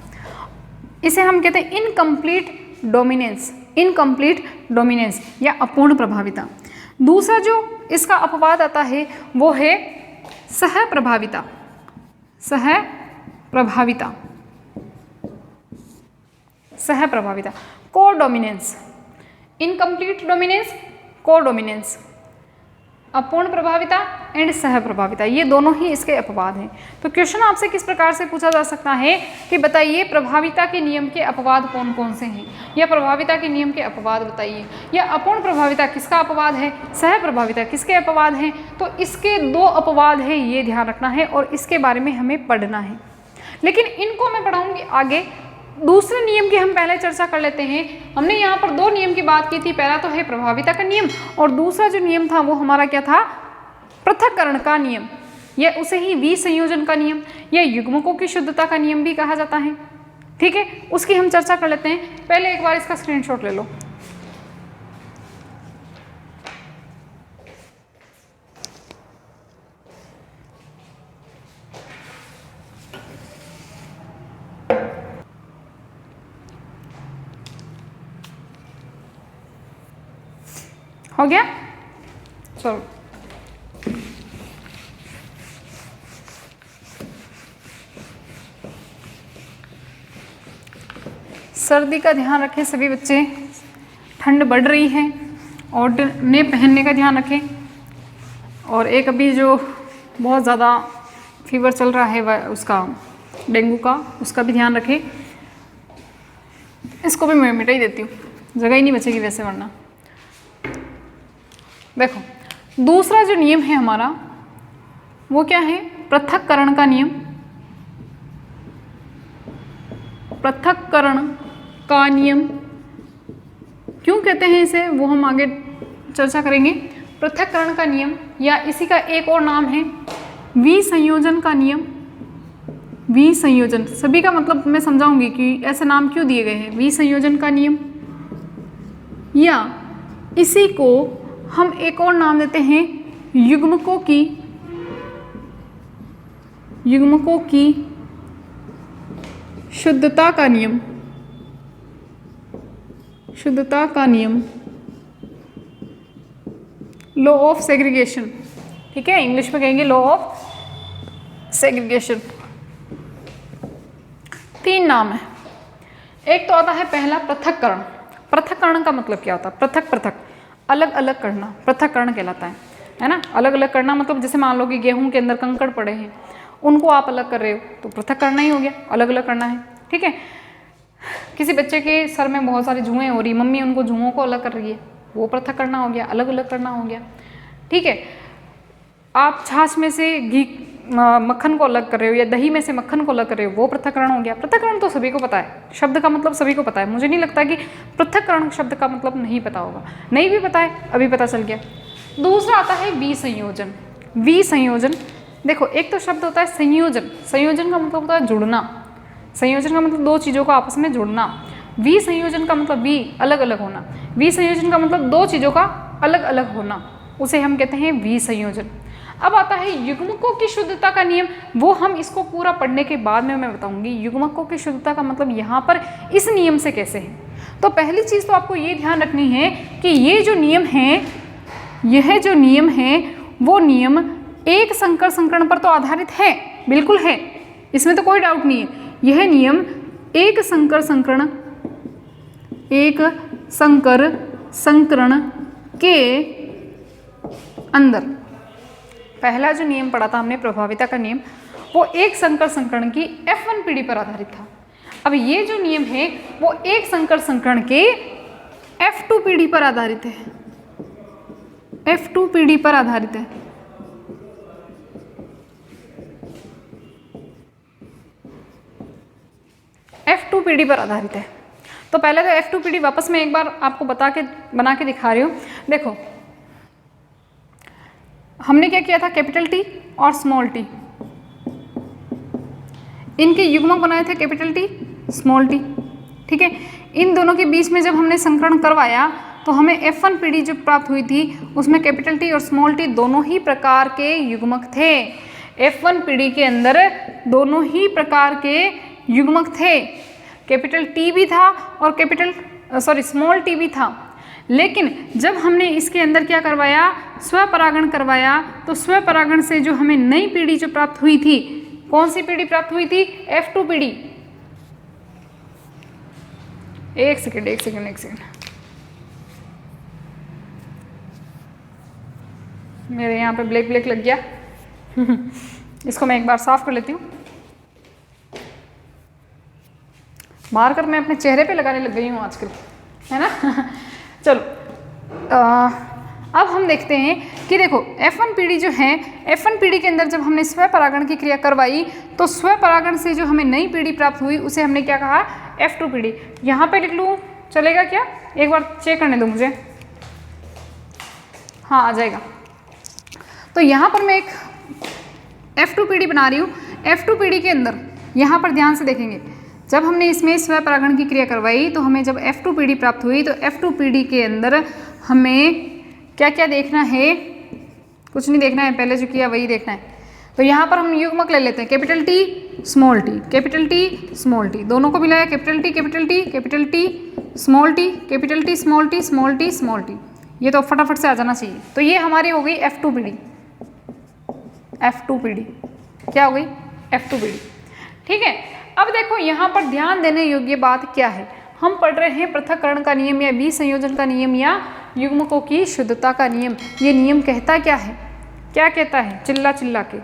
इसे हम कहते हैं इनकम्प्लीट डोमिनेंस, इनकम्प्लीट डोमिनेंस या अपूर्ण प्रभाविता। दूसरा जो इसका अपवाद आता है वो है सह प्रभाविता। सह प्रभाविता, सह प्रभाविता, को डोमिनेंस। इनकम्प्लीट डोमिनेंस, को डोमिनेंस, अपूर्ण प्रभाविता एंड सह प्रभाविता, ये दोनों ही इसके अपवाद हैं। तो क्वेश्चन आपसे किस प्रकार से पूछा जा सकता है कि बताइए प्रभाविता के नियम के अपवाद कौन कौन से हैं, या प्रभाविता के नियम के अपवाद बताइए, या अपूर्ण प्रभाविता किसका अपवाद है, सह प्रभाविता किसके अपवाद हैं। तो इसके दो अपवाद हैं, ये ध्यान रखना है और इसके बारे में हमें पढ़ना है। लेकिन इनको मैं पढ़ाऊंगी आगे। दूसरे नियम की हम पहले चर्चा कर लेते हैं। हमने यहाँ पर दो नियम की बात की थी, पहला तो है प्रभाविता का नियम और दूसरा जो नियम था वो हमारा क्या था? पृथक्करण का नियम, या उसे ही विसंयोजन का नियम या युग्मकों की शुद्धता का नियम भी कहा जाता है। ठीक है, उसकी हम चर्चा कर लेते हैं। पहले एक बार इसका स्क्रीनशॉट ले लो। हो गया? चलो, सर्दी का ध्यान रखें सभी बच्चे, ठंड बढ़ रही है और ने पहनने का ध्यान रखें। और एक अभी जो बहुत ज़्यादा फीवर चल रहा है उसका, डेंगू का, उसका भी ध्यान रखें। इसको भी मैं मिटा ही देती हूँ, जगह ही नहीं बचेगी वैसे वरना। देखो दूसरा जो नियम है हमारा वो क्या है? पृथक्करण का नियम। पृथक्करण का नियम क्यों कहते हैं इसे, वो हम आगे चर्चा करेंगे। पृथक्करण का नियम या इसी का एक और नाम है विसंयोजन का नियम। विसंयोजन, सभी का मतलब मैं समझाऊंगी कि ऐसे नाम क्यों दिए गए हैं। विसंयोजन का नियम, या इसी को हम एक और नाम देते हैं युग्मकों की शुद्धता का नियम। शुद्धता का नियम, लॉ ऑफ सेग्रीगेशन। ठीक है, इंग्लिश में कहेंगे लॉ ऑफ सेग्रीगेशन। तीन नाम है। एक तो आता है पहला पृथक्करण। पृथक्करण का मतलब क्या होता है? पृथक पृथक, अलग अलग करना पृथक्करण कहलाता है ना। अलग अलग करना मतलब जैसे मान लो कि गेहूं के अंदर कंकड़ पड़े हैं, उनको आप अलग कर रहे हो तो पृथक करना ही हो गया, अलग अलग करना है। ठीक है, किसी बच्चे के सर में बहुत सारी जुएं हो रही, मम्मी उनको जुओं को अलग कर रही है, वो पृथक करना हो गया, अलग अलग करना हो गया। ठीक है, आप छाछ में से घी मक्खन को अलग कर रहे हो या दही में से मक्खन को अलग कर रहे हो, वो पृथक्करण हो गया। पृथक्करण तो सभी को पता है, शब्द का मतलब सभी को पता है। मुझे नहीं लगता कि पृथक्करण शब्द का मतलब नहीं पता होगा, नहीं भी पता है, अभी पता चल गया। दूसरा आता है विसंयोजन। विसंयोजन, देखो एक तो शब्द होता है संयोजन। संयोजन का मतलब होता है जुड़ना। संयोजन का मतलब दो चीज़ों को आपस में जुड़ना। विसंयोजन का मतलब अलग अलग होना। विसंयोजन का मतलब दो चीज़ों का अलग अलग होना, उसे हम कहते हैं विसंयोजन। अब आता है युग्मकों की शुद्धता का नियम, वो हम इसको पूरा पढ़ने के बाद में मैं बताऊंगी युग्मकों की शुद्धता का मतलब यहाँ पर इस नियम से कैसे है। तो पहली चीज़ तो आपको ये ध्यान रखनी है कि ये जो नियम है, यह जो नियम है वो नियम एक संकर संकरण पर तो आधारित है, बिल्कुल है, इसमें तो कोई डाउट नहीं है। यह नियम एक संकर संकरण के अंदर, पहला जो नियम पढ़ा था हमने प्रभाविता का नियम, वो एक संकर संकरण की F1 पीढ़ी पर आधारित था। अब ये जो नियम है वो एक संकर संकरण के F2 पीढ़ी पर आधारित है, F2 पीढ़ी पर आधारित है। F2 पीढ़ी पर आधारित है। तो पहले तो F2 पीढ़ी वापस मैं एक बार आपको बना के दिखा रही हूँ। देखो हमने क्या किया था, कैपिटल T और स्मॉल t, इनके युग्मक बनाए थे कैपिटल T स्मॉल t, ठीक है। इन दोनों के बीच में जब हमने संकरण करवाया तो हमें F1 पीढ़ी जो प्राप्त हुई थी उसमें कैपिटल T और स्मॉल t दोनों ही प्रकार के युग्मक थे। F1 पीढ़ी के अंदर दोनों ही प्रकार के युग्मक थे, कैपिटल T भी था और स्मॉल t भी था। लेकिन जब हमने इसके अंदर क्या करवाया, स्वपरागण करवाया, तो स्वपरागण से जो हमें नई पीढ़ी जो प्राप्त हुई थी, कौन सी पीढ़ी प्राप्त हुई थी, F2 पीढ़ी। एक सेकेंड, मेरे यहाँ पे ब्लैक लग गया इसको मैं एक बार साफ कर लेती हूँ। मार्कर मैं अपने चेहरे पे लगाने लग गई हूँ आजकल, है ना चलो अब हम देखते हैं कि देखो F1 पीढ़ी जो है, F1 पीढ़ी के अंदर जब हमने स्वपरागण की क्रिया करवाई तो स्वपरागण से जो हमें नई पीढ़ी प्राप्त हुई उसे हमने क्या कहा, F2 पीढ़ी। यहाँ पे लिख लूँ, चलेगा क्या, एक बार चेक करने दो मुझे, हाँ आ जाएगा। तो यहाँ पर मैं एक F2 पीढ़ी बना रही हूँ। F2 पीढ़ी के अंदर यहाँ पर ध्यान से देखेंगे, जब हमने इसमें स्वपरागण की क्रिया करवाई तो हमें जब F2 पीढ़ी प्राप्त हुई तो F2 पीढ़ी के अंदर हमें क्या क्या देखना है, कुछ नहीं देखना है, पहले जो किया वही देखना है। तो यहाँ पर हम युग्मक ले लेते हैं, capital T small t, capital T small t, दोनों को मिलाया capital T capital T capital T small t capital T small t small t small t, ये तो फटाफट से आ जाना चाहिए। तो ये हमारी हो गई F2 पीढ़ी, F2 पीढ़ी क्या हो गई, F2 पीढ़ी, ठीक है। अब देखो यहाँ पर ध्यान देने योग्य बात क्या है, हम पढ़ रहे हैं पृथक्करण का नियम या विसंयोजन का नियम या युग्मकों की शुद्धता का नियम। ये नियम कहता क्या है, क्या कहता है, चिल्ला के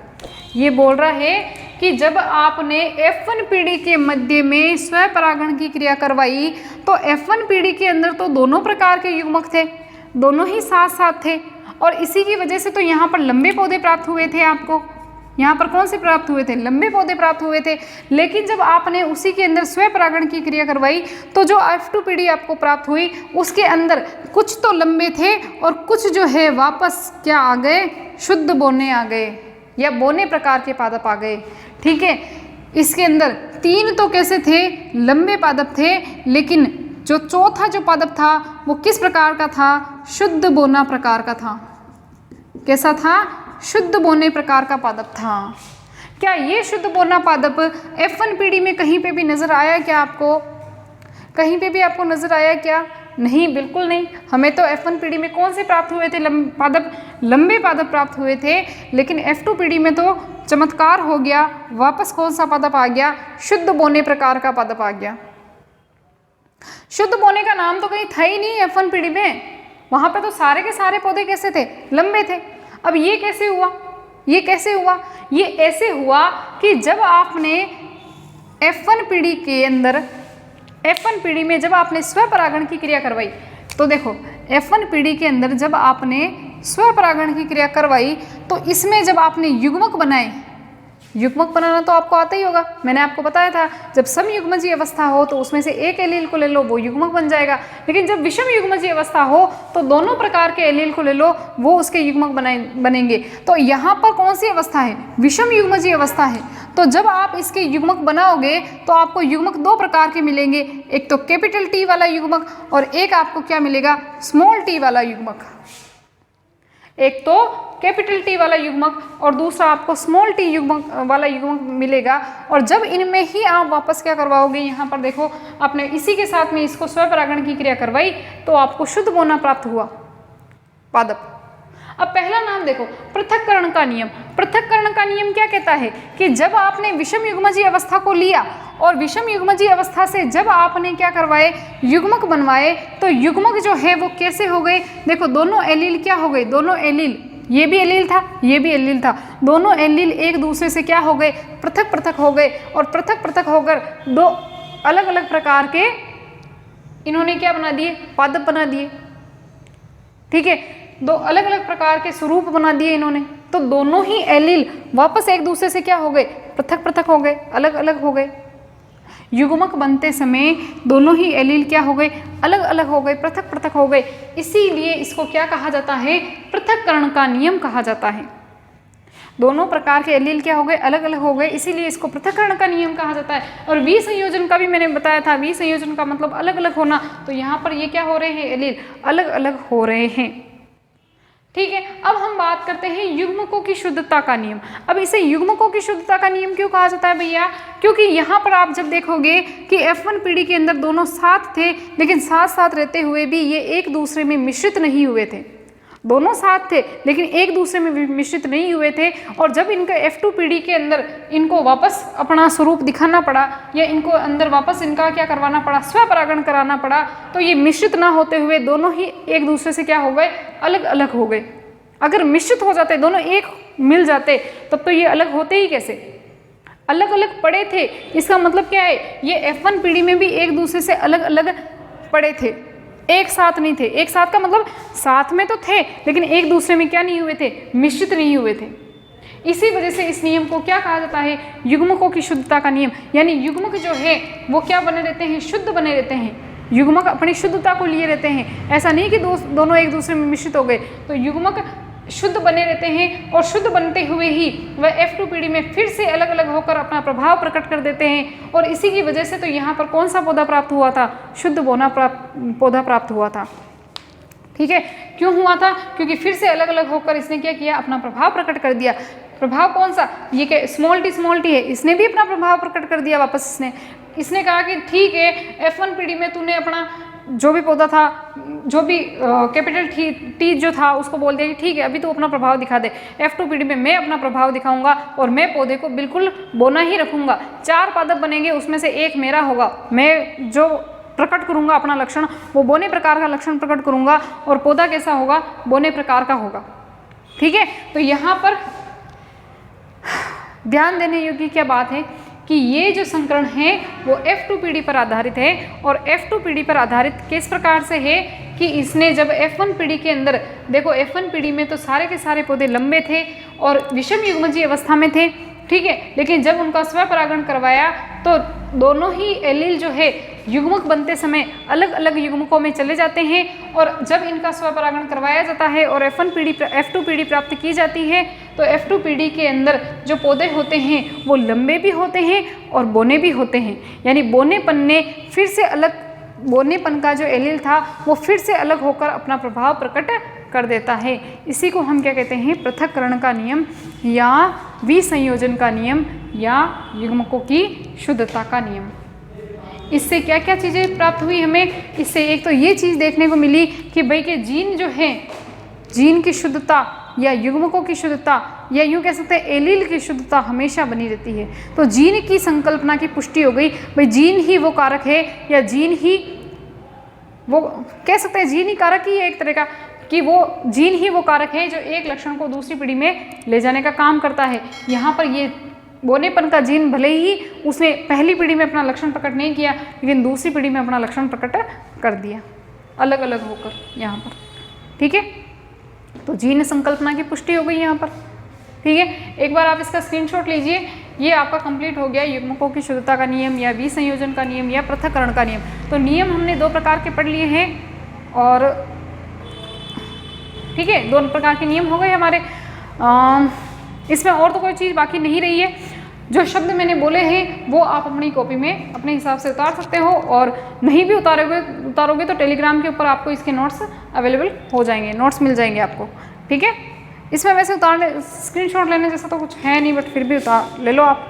ये बोल रहा है कि जब आपने F1 पीढ़ी के मध्य में स्वपरागण की क्रिया करवाई तो F1 पीढ़ी के अंदर तो दोनों प्रकार के युग्मक थे, दोनों ही साथ साथ थे, और इसी की वजह से तो यहाँ पर लंबे पौधे प्राप्त हुए थे आपको। यहाँ पर कौन से प्राप्त हुए थे, लंबे पौधे प्राप्त हुए थे। लेकिन जब आपने उसी के अंदर स्वपरागण की क्रिया करवाई तो जो F2 पीढ़ी आपको प्राप्त हुई उसके अंदर कुछ तो लंबे थे और कुछ जो है वापस क्या आ गए, शुद्ध बोने आ गए या बोने प्रकार के पादप आ गए, ठीक है। इसके अंदर 3 तो कैसे थे, लंबे पादप थे, लेकिन जो चौथा जो पादप था वो किस प्रकार का था, शुद्ध बोना प्रकार का था। कैसा था, शुद्ध बोने प्रकार का पादप था। क्या ये शुद्ध बोना पादप F1 पीढ़ी में कहीं पे भी नजर आया क्या आपको, कहीं पे भी आपको नजर आया क्या, नहीं, बिल्कुल नहीं। हमें तो F1 पीढ़ी में कौन से प्राप्त हुए थे, लंबे पादप प्राप्त हुए थे, लेकिन F2 पीढ़ी में तो चमत्कार हो गया, वापस कौन सा पादप आ गया, शुद्ध बोने प्रकार का पादप आ गया। शुद्ध बोने का नाम तो कहीं था ही नहीं F1 पीढ़ी में, वहां पे तो सारे के सारे पौधे कैसे थे, लंबे थे। अब ये कैसे हुआ, ये कैसे हुआ, ये ऐसे हुआ कि जब आपने F1 पीढ़ी के अंदर, F1 पीढ़ी में जब आपने स्वपरागण की क्रिया करवाई तो देखो F1 पीढ़ी के अंदर जब आपने स्वपरागण की क्रिया करवाई तो इसमें जब आपने युग्मक बनाए, युग्मक बनाना तो आपको आता ही होगा, मैंने आपको बताया था जब समयुग्मजीय अवस्था हो तो उसमें से एक एलील को ले लो वो युग्मक बन जाएगा, लेकिन जब विषम युग्मजीय अवस्था हो तो दोनों प्रकार के एलील को ले लो वो उसके युग्मक बनेंगे। तो यहाँ पर कौन सी अवस्था है, विषम युग्मजीय अवस्था है। तो जब आप इसके युग्मक बनाओगे तो आपको युग्मक 2 प्रकार के मिलेंगे, एक तो कैपिटल T वाला युग्मक और एक आपको क्या मिलेगा, स्मॉल t वाला युग्मक। एक तो कैपिटल टी वाला युग्मक और दूसरा आपको स्मॉल टी युग्मक वाला युग्मक मिलेगा। और जब इनमें ही आप वापस क्या करवाओगे, यहाँ पर देखो आपने इसी के साथ में इसको स्वपरागण की क्रिया करवाई तो आपको शुद्ध बोना प्राप्त हुआ, पादप। अब पहला नाम देखो, पृथक्करण का नियम। पृथक्करण का नियम क्या कहता है कि जब आपने विषम युग्मजीय अवस्था को लिया और विषम युग्मजीय अवस्था से जब आपने क्या करवाए, युग्मक बनवाए, तो युग्मक जो है वो कैसे हो गए, देखो दोनों एलील क्या हो गए, दोनों एलील, ये भी एलील था, ये भी एलील था, दोनों एलील एक दूसरे से क्या हो गए, पृथक पृथक हो गए। और पृथक पृथक होकर दो अलग अलग प्रकार के इन्होंने क्या बना दिए, पादप बना दिए। ठीक है, दो अलग अलग प्रकार के स्वरूप बना दिए इन्होंने। तो दोनों ही एलील वापस एक दूसरे से क्या हो गए, पृथक पृथक हो गए, अलग अलग हो गए। युग्मक बनते समय दोनों ही एलील क्या हो गए, अलग अलग हो गए, पृथक पृथक हो गए। इसीलिए इसको क्या कहा जाता है, पृथक्करण का नियम कहा जाता है। दोनों प्रकार के एलील क्या हो गए, अलग अलग हो गए, इसीलिए इसको पृथक्करण का नियम कहा जाता है। और विसंयोजन का भी मैंने बताया था, विसंयोजन का मतलब अलग अलग होना। तो यहाँ पर ये क्या हो रहे हैं, एलील अलग अलग हो रहे हैं। ठीक है, अब हम बात करते हैं युग्मकों की शुद्धता का नियम। अब इसे युग्मकों की शुद्धता का नियम क्यों कहा जाता है भैया, क्योंकि यहाँ पर आप जब देखोगे कि F1 पीढ़ी के अंदर दोनों साथ थे, लेकिन साथ साथ रहते हुए भी ये एक दूसरे में मिश्रित नहीं हुए थे। दोनों साथ थे लेकिन एक दूसरे में मिश्रित नहीं हुए थे। और जब इनका F2 पीढ़ी के अंदर इनको वापस अपना स्वरूप दिखाना पड़ा या इनको अंदर वापस इनका क्या करवाना पड़ा, स्वपरागण कराना पड़ा, तो ये मिश्रित ना होते हुए दोनों ही एक दूसरे से क्या हो गए, अलग अलग हो गए। अगर मिश्रित हो जाते, दोनों एक मिल जाते, तब तो ये अलग होते ही कैसे, अलग अलग पड़े थे। इसका मतलब क्या है, ये F1 पीढ़ी में भी एक दूसरे से अलग अलग पड़े थे, एक साथ नहीं थे। एक साथ का मतलब साथ में तो थे लेकिन एक दूसरे में क्या नहीं हुए थे, मिश्रित नहीं हुए थे। इसी वजह से इस नियम को क्या कहा जाता है, युग्मकों की शुद्धता का नियम। यानी युग्मक जो है वो क्या बने रहते हैं, शुद्ध बने रहते हैं। युग्मक अपनी शुद्धता को लिए रहते हैं, ऐसा नहीं कि दोनों एक दूसरे में मिश्रित हो गए। तो युग्मक शुद्ध बने रहते हैं और शुद्ध बनते हुए ही वह F2 पीढ़ी में फिर से अलग अलग होकर अपना प्रभाव प्रकट कर देते हैं। और इसी की वजह से तो यहाँ पर कौन सा पौधा प्राप्त हुआ था, शुद्ध पौधा प्राप्त हुआ था। ठीक है, क्यों हुआ था, क्योंकि फिर से अलग अलग होकर इसने क्या किया, अपना प्रभाव प्रकट कर दिया। प्रभाव कौन सा, ये क्या स्मॉल टी है, इसने भी अपना प्रभाव प्रकट कर दिया वापस। इसने कहा कि ठीक है, F1 पीढ़ी में तूने अपना जो भी पौधा था, जो भी कैपिटल टी जो था, उसको बोल दिया कि ठीक है अभी तो अपना प्रभाव दिखा दे। F2 पीढ़ी में मैं अपना प्रभाव दिखाऊंगा और मैं पौधे को बिल्कुल बोना ही रखूंगा। 4 पादप बनेंगे, उसमें से एक मेरा होगा। मैं जो प्रकट करूंगा अपना लक्षण, वो बोने प्रकार का लक्षण प्रकट करूंगा और पौधा कैसा होगा, बोने प्रकार का होगा। ठीक है, तो यहाँ पर ध्यान देने योग्य क्या बात है कि ये जो संकरण है वो F2 पीढ़ी पर आधारित है। और F2 पीढ़ी पर आधारित किस प्रकार से है कि इसने जब F1 पीढ़ी के अंदर देखो, F1 पीढ़ी में तो सारे के सारे पौधे लंबे थे और विषम युग्मजीय अवस्था में थे। ठीक है, लेकिन जब उनका स्वपरागण करवाया तो दोनों ही एलील जो है युग्मक बनते समय अलग अलग युग्मकों में चले जाते हैं। और जब इनका स्वपरागण करवाया जाता है और F2 पीढ़ी प्राप्त की जाती है, तो F2 पीढ़ी के अंदर जो पौधे होते हैं वो लंबे भी होते हैं और बोने भी होते हैं। यानी बोनेपन ने फिर से अलग, बोनेपन का जो एलील था वो फिर से अलग होकर अपना प्रभाव प्रकट कर देता है। इसी को हम क्या कहते हैं, पृथक्करण का नियम या विसंयोजन का नियम या युग्मकों की शुद्धता का नियम। इससे क्या क्या चीज़ें प्राप्त हुई हमें, इससे एक तो ये चीज़ देखने को मिली कि भाई के जीन जो है, जीन की शुद्धता या युग्मकों की शुद्धता या यूँ कह सकते हैं एलील की शुद्धता हमेशा बनी रहती है। तो जीन की संकल्पना की पुष्टि हो गई। भाई जीन ही वो कारक है या जीन ही वो कह सकते हैं, जीन ही कारक ही है एक तरह का, कि वो जीन ही वो कारक है जो एक लक्षण को दूसरी पीढ़ी में ले जाने का काम करता है। यहाँ पर ये बोनेपन का जीन भले ही उसने पहली पीढ़ी में अपना लक्षण प्रकट नहीं किया, लेकिन दूसरी पीढ़ी में अपना लक्षण प्रकट कर दिया अलग अलग होकर यहाँ पर। ठीक है, तो जीन संकल्पना की पुष्टि हो गई यहाँ पर। ठीक है, एक बार आप इसका स्क्रीनशॉट लीजिए। ये आपका कंप्लीट हो गया युग्मकों की शुद्धता का नियम या विसंयोजन का नियम या पृथक्करण का नियम। तो नियम हमने 2 प्रकार के पढ़ लिए हैं और ठीक है, 2 प्रकार के नियम हो गए हमारे। इसमें और तो कोई चीज़ बाकी नहीं रही है। जो शब्द मैंने बोले हैं वो आप अपनी कॉपी में अपने हिसाब से उतार सकते हो, और नहीं भी उतारोगे तो टेलीग्राम के ऊपर आपको इसके नोट्स अवेलेबल हो जाएंगे, नोट्स मिल जाएंगे आपको। ठीक है, इसमें वैसे उतारने स्क्रीनशॉट लेने जैसा तो कुछ है नहीं, बट फिर भी उतार ले लो आप।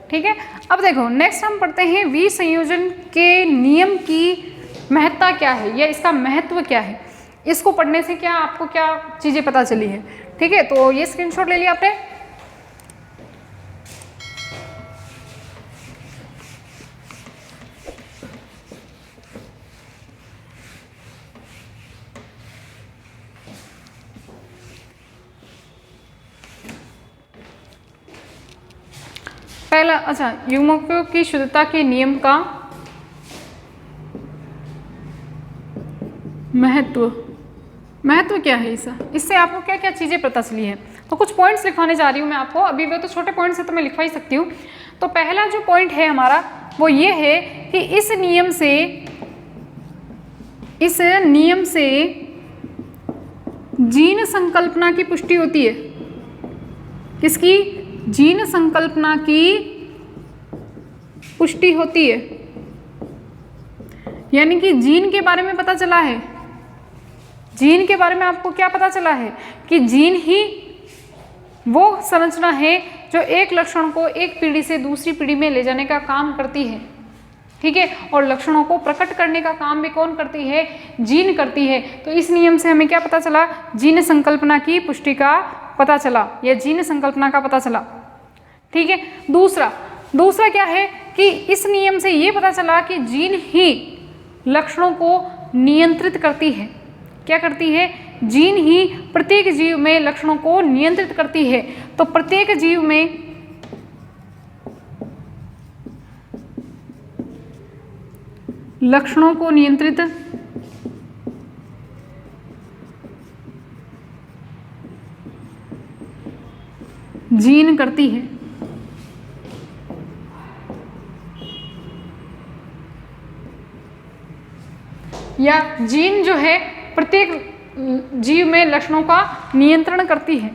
ठीक है, अब देखो नेक्स्ट हम पढ़ते हैं विसंयोजन के नियम की महत्ता क्या है या इसका महत्व क्या है। इसको पढ़ने से क्या आपको क्या चीज़ें पता चली है। ठीक है, तो ये स्क्रीनशॉट ले लिया आपने। पहला, अच्छा, युग्मकों की शुद्धता के नियम का महत्व क्या है इससे आपको क्या क्या चीज़ें पता चली है। तो कुछ पॉइंट्स लिखवाने जा रही हूँ मैं आपको, अभी वो तो छोटे पॉइंट्स है तो मैं लिखवा ही सकती हूँ। तो पहला जो पॉइंट है हमारा वो ये है कि इस नियम से जीन संकल्पना की पुष्टि होती है। किसकी? जीन संकल्पना की पुष्टि होती है, यानी कि जीन के बारे में पता चला है। जीन के बारे में आपको क्या पता चला है कि जीन ही वो संरचना है जो एक लक्षण को एक पीढ़ी से दूसरी पीढ़ी में ले जाने का काम करती है। ठीक है, और लक्षणों को प्रकट करने का काम भी कौन करती है? जीन करती है। तो इस नियम से हमें क्या पता चला? जीन संकल्पना की पुष्टि का पता चला या जीन संकल्पना का पता चला। ठीक है, दूसरा क्या है कि इस नियम से ये पता चला कि जीन ही लक्षणों को नियंत्रित करती है। क्या करती है? जीन ही प्रत्येक जीव में लक्षणों को नियंत्रित करती है। तो प्रत्येक जीव में लक्षणों को नियंत्रित जीन करती है। या जीन जो है प्रत्येक जीव में लक्षणों का नियंत्रण करती है।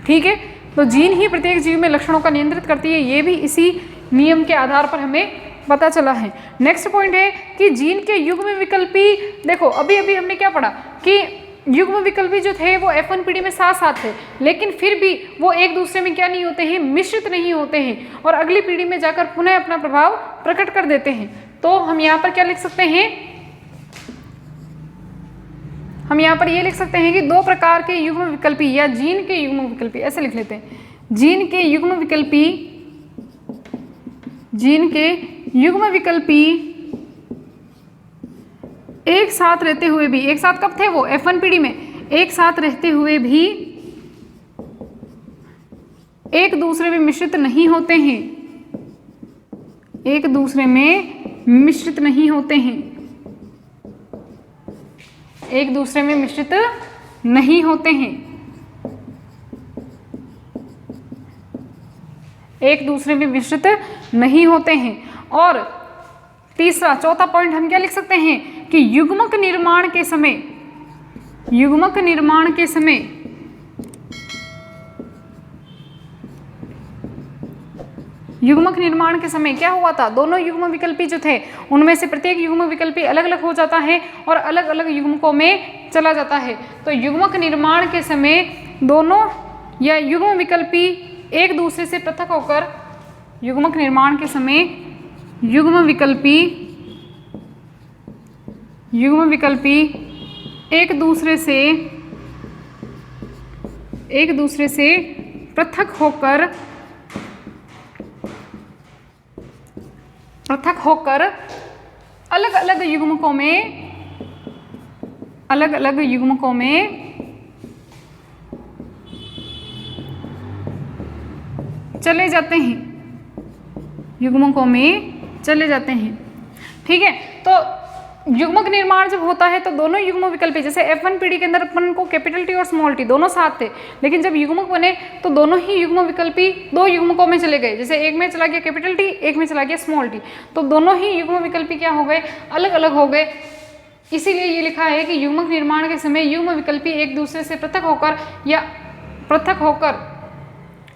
ठीक है, तो जीन ही प्रत्येक जीव में लक्षणों का नियंत्रित करती है, ये भी इसी नियम के आधार पर हमें पता चला है। नेक्स्ट पॉइंट है कि जीन के युग्म विकल्पी, देखो अभी हमने क्या पढ़ा कि युग्म विकल्पी जो थे वो F1 पीढ़ी में साथ साथ थे, लेकिन फिर भी वो एक दूसरे में क्या नहीं होते हैं? मिश्रित नहीं होते हैं और अगली पीढ़ी में जाकर पुनः अपना प्रभाव प्रकट कर देते हैं। तो हम यहाँ पर क्या लिख सकते हैं? हम यहाँ पर ये लिख सकते हैं कि दो प्रकार के युग्म विकल्पी या जीन के युग्म विकल्पी, ऐसे लिख लेते हैं। जीन के युग्म विकल्पी एक साथ रहते हुए भी, एक साथ कब थे वो? F1 पीढ़ी में। एक साथ रहते हुए भी एक दूसरे में मिश्रित नहीं होते हैं। एक दूसरे में मिश्रित नहीं होते हैं। एक दूसरे में मिश्रित नहीं होते हैं। एक दूसरे में मिश्रित नहीं होते हैं। और चौथा पॉइंट हम क्या लिख सकते हैं कि युग्मक निर्माण के समय क्या हुआ था? दोनों युग्म विकल्पी जो थे उनमें से प्रत्येक युग्म विकल्पी अलग अलग हो जाता है और अलग अलग युग्मकों में चला जाता है। तो युग्मक निर्माण के समय दोनों या युग्म विकल्पी एक दूसरे से पृथक होकर, युग्मक निर्माण के समय युग्म विकल्पी एक दूसरे से पृथक होकर अलग अलग युग्मकों में चले जाते हैं। ठीक है, तो युग्मक निर्माण जब होता है तो दोनों युग्म विकल्पी, जैसे F1 पीढ़ी के अंदर अपन को कैपिटल T और स्मॉल t दोनों साथ थे, लेकिन जब युग्मक बने तो दोनों ही युग्म विकल्पी दो युग्मकों में चले गए। जैसे एक में चला गया कैपिटल T, एक में चला गया स्मॉल t, तो दोनों ही युग्म विकल्पी क्या हो गए? अलग अलग हो गए। इसीलिए ये लिखा है कि युग्मक निर्माण के समय युग्म विकल्पी एक दूसरे से पृथक होकर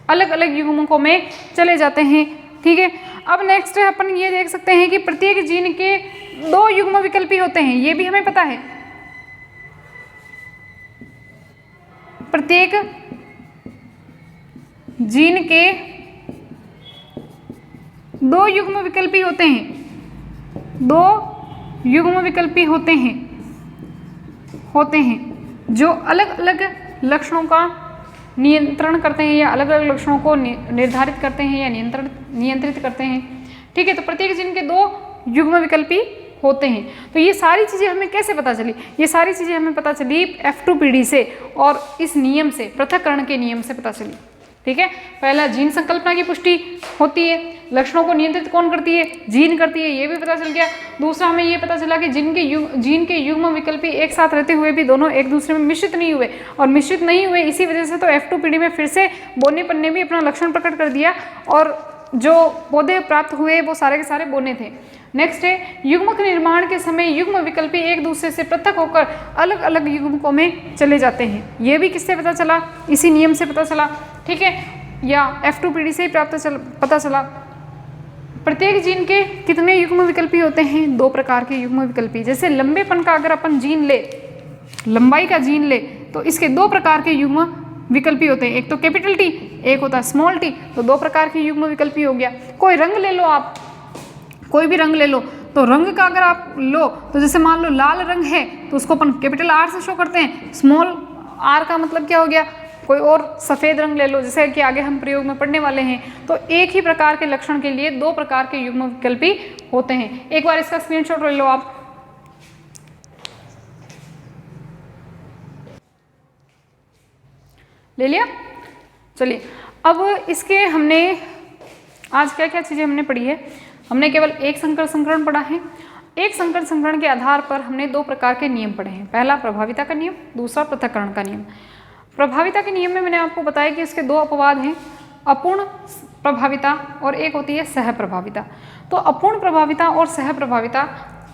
अलग अलग युग्मकों में चले जाते हैं। ठीक है। अब नेक्स्ट अपन ये देख सकते हैं कि प्रत्येक जीन के 2 युग्म विकल्पी होते हैं, ये भी हमें पता है। प्रत्येक जीन के 2 युग्म विकल्पी होते हैं, 2 युग्म विकल्पी होते हैं जो अलग अलग लक्षणों का नियंत्रण करते हैं या अलग अलग लक्षणों को निर्धारित करते हैं या नियंत्रित करते हैं। ठीक है, तो प्रत्येक जीन के 2 युग्म विकल्पी होते हैं। तो ये सारी चीज़ें हमें कैसे पता चली? ये सारी चीज़ें हमें पता चली F2PD से और इस नियम से, पृथक्करण के नियम से पता चली। ठीक है, पहला जीन संकल्पना की पुष्टि होती है, लक्षणों को नियंत्रित कौन करती है? जीन करती है, ये भी पता चल गया। दूसरा हमें ये पता चला कि जीन के युग्म विकल्पी एक साथ रहते हुए भी दोनों एक दूसरे में मिश्रित नहीं हुए, और मिश्रित नहीं हुए इसी वजह से तो F2PD में फिर से बोनेपन ने भी अपना लक्षण प्रकट कर दिया और जो पौधे प्राप्त हुए वो सारे के सारे बोने थे। नेक्स्ट है युग्मक निर्माण के समय युग्म विकल्पी एक दूसरे से पृथक होकर अलग अलग युग्मकों में चले जाते हैं। ये भी किससे पता चला? इसी नियम से पता चला। ठीक है, या F2PD से ही पता चला। प्रत्येक जीन के कितने युग्म विकल्पी होते हैं? 2 प्रकार के युग्म विकल्पी। जैसे लंबेपन का अगर अपन जीन ले, लंबाई का जीन ले, तो इसके 2 प्रकार के युग्म विकल्पी होते हैं, एक तो कैपिटल T, एक होता है स्मॉल t। तो 2 प्रकार के युग्म विकल्पी हो गया। कोई रंग ले लो, आप कोई भी रंग ले लो, तो रंग का अगर आप लो तो जैसे मान लो लाल रंग है तो उसको अपन कैपिटल R से शो करते हैं, स्मॉल r का मतलब क्या हो गया? कोई और सफ़ेद रंग ले लो, जैसे कि आगे हम प्रयोग में पढ़ने वाले हैं। तो एक ही प्रकार के लक्षण के लिए 2 प्रकार के युग्म विकल्पी होते हैं। एक बार इसका स्क्रीनशॉट ले लो आप। ले लिया? चलिए, अब इसके हमने आज क्या क्या चीज़ें हमने पढ़ी है। हमने केवल एक संकर संकरण पढ़ा है। एक संकर संकरण के आधार पर हमने 2 प्रकार के नियम पढ़े हैं। पहला प्रभाविता का नियम, दूसरा पृथक्करण का नियम। प्रभाविता के नियम में मैंने आपको बताया कि इसके 2 अपवाद हैं, अपूर्ण प्रभाविता और एक होती है सह प्रभाविता। तो अपूर्ण प्रभाविता और सह प्रभाविता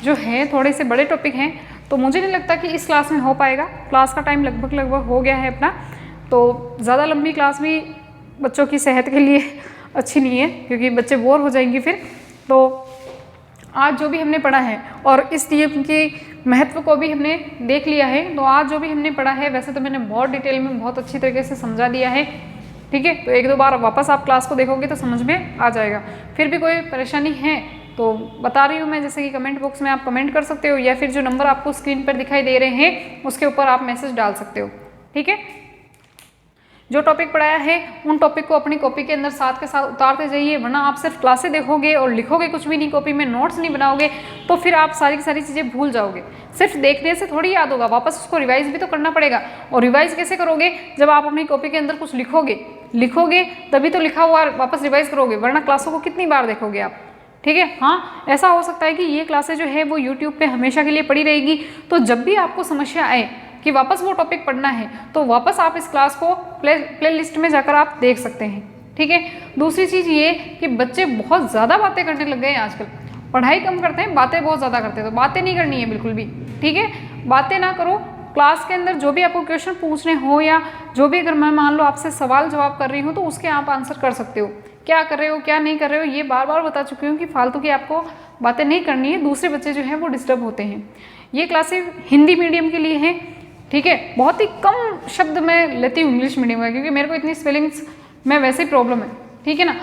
जो है थोड़े से बड़े टॉपिक हैं, तो मुझे नहीं लगता कि इस क्लास में हो पाएगा। क्लास का टाइम लगभग हो गया है अपना, तो ज़्यादा लंबी क्लास भी बच्चों की सेहत के लिए अच्छी नहीं है, क्योंकि बच्चे बोर हो जाएंगे फिर। तो आज जो भी हमने पढ़ा है और इस नियम के महत्व को भी हमने देख लिया है, तो आज जो भी हमने पढ़ा है वैसे तो मैंने बहुत डिटेल में बहुत अच्छी तरीके से समझा दिया है। ठीक है, तो 1-2 बार वापस आप क्लास को देखोगे तो समझ में आ जाएगा। फिर भी कोई परेशानी है तो बता रही हूँ मैं, जैसे कि कमेंट बॉक्स में आप कमेंट कर सकते हो, या फिर जो नंबर आपको स्क्रीन पर दिखाई दे रहे हैं उसके ऊपर आप मैसेज डाल सकते हो। ठीक है, जो टॉपिक पढ़ाया है उन टॉपिक को अपनी कॉपी के अंदर साथ के साथ उतारते जाइए, वरना आप सिर्फ क्लासें देखोगे और लिखोगे कुछ भी नहीं, कॉपी में नोट्स नहीं बनाओगे, तो फिर आप सारी की सारी चीज़ें भूल जाओगे। सिर्फ देखने से थोड़ी याद होगा, वापस उसको रिवाइज भी तो करना पड़ेगा। और रिवाइज कैसे करोगे? जब आप अपनी कॉपी के अंदर कुछ लिखोगे तभी तो लिखा हुआ वापस रिवाइज करोगे, वरना क्लासों को कितनी बार देखोगे आप। ठीक है, हाँ, ऐसा हो सकता है कि ये क्लासें जो है वो यूट्यूब पे हमेशा के लिए पड़ी रहेगी, तो जब भी आपको समस्या आए कि वापस वो टॉपिक पढ़ना है तो वापस आप इस क्लास को प्ले लिस्ट में जाकर आप देख सकते हैं। ठीक है, दूसरी चीज़ ये कि बच्चे बहुत ज़्यादा बातें करने लग गए हैं आजकल। पढ़ाई कम करते हैं, बातें बहुत ज़्यादा करते हैं, तो बातें नहीं करनी है बिल्कुल भी। ठीक है, बातें ना करो। क्लास के अंदर जो भी आपको क्वेश्चन पूछने हो या जो भी अगर मैं मान लो आपसे सवाल जवाब कर रही हूँ तो उसके आप आंसर कर सकते हो। क्या कर रहे हो क्या नहीं कर रहे हो ये बार बार बता चुकी हूँ कि फालतू की आपको बातें नहीं करनी है, दूसरे बच्चे जो हैं वो डिस्टर्ब होते हैं। ये क्लासेस हिंदी मीडियम के लिए हैं। ठीक है, बहुत ही कम शब्द मैं लेती हूँ इंग्लिश मीडियम का, क्योंकि मेरे को इतनी स्पेलिंग्स में वैसे ही प्रॉब्लम है। ठीक है ना,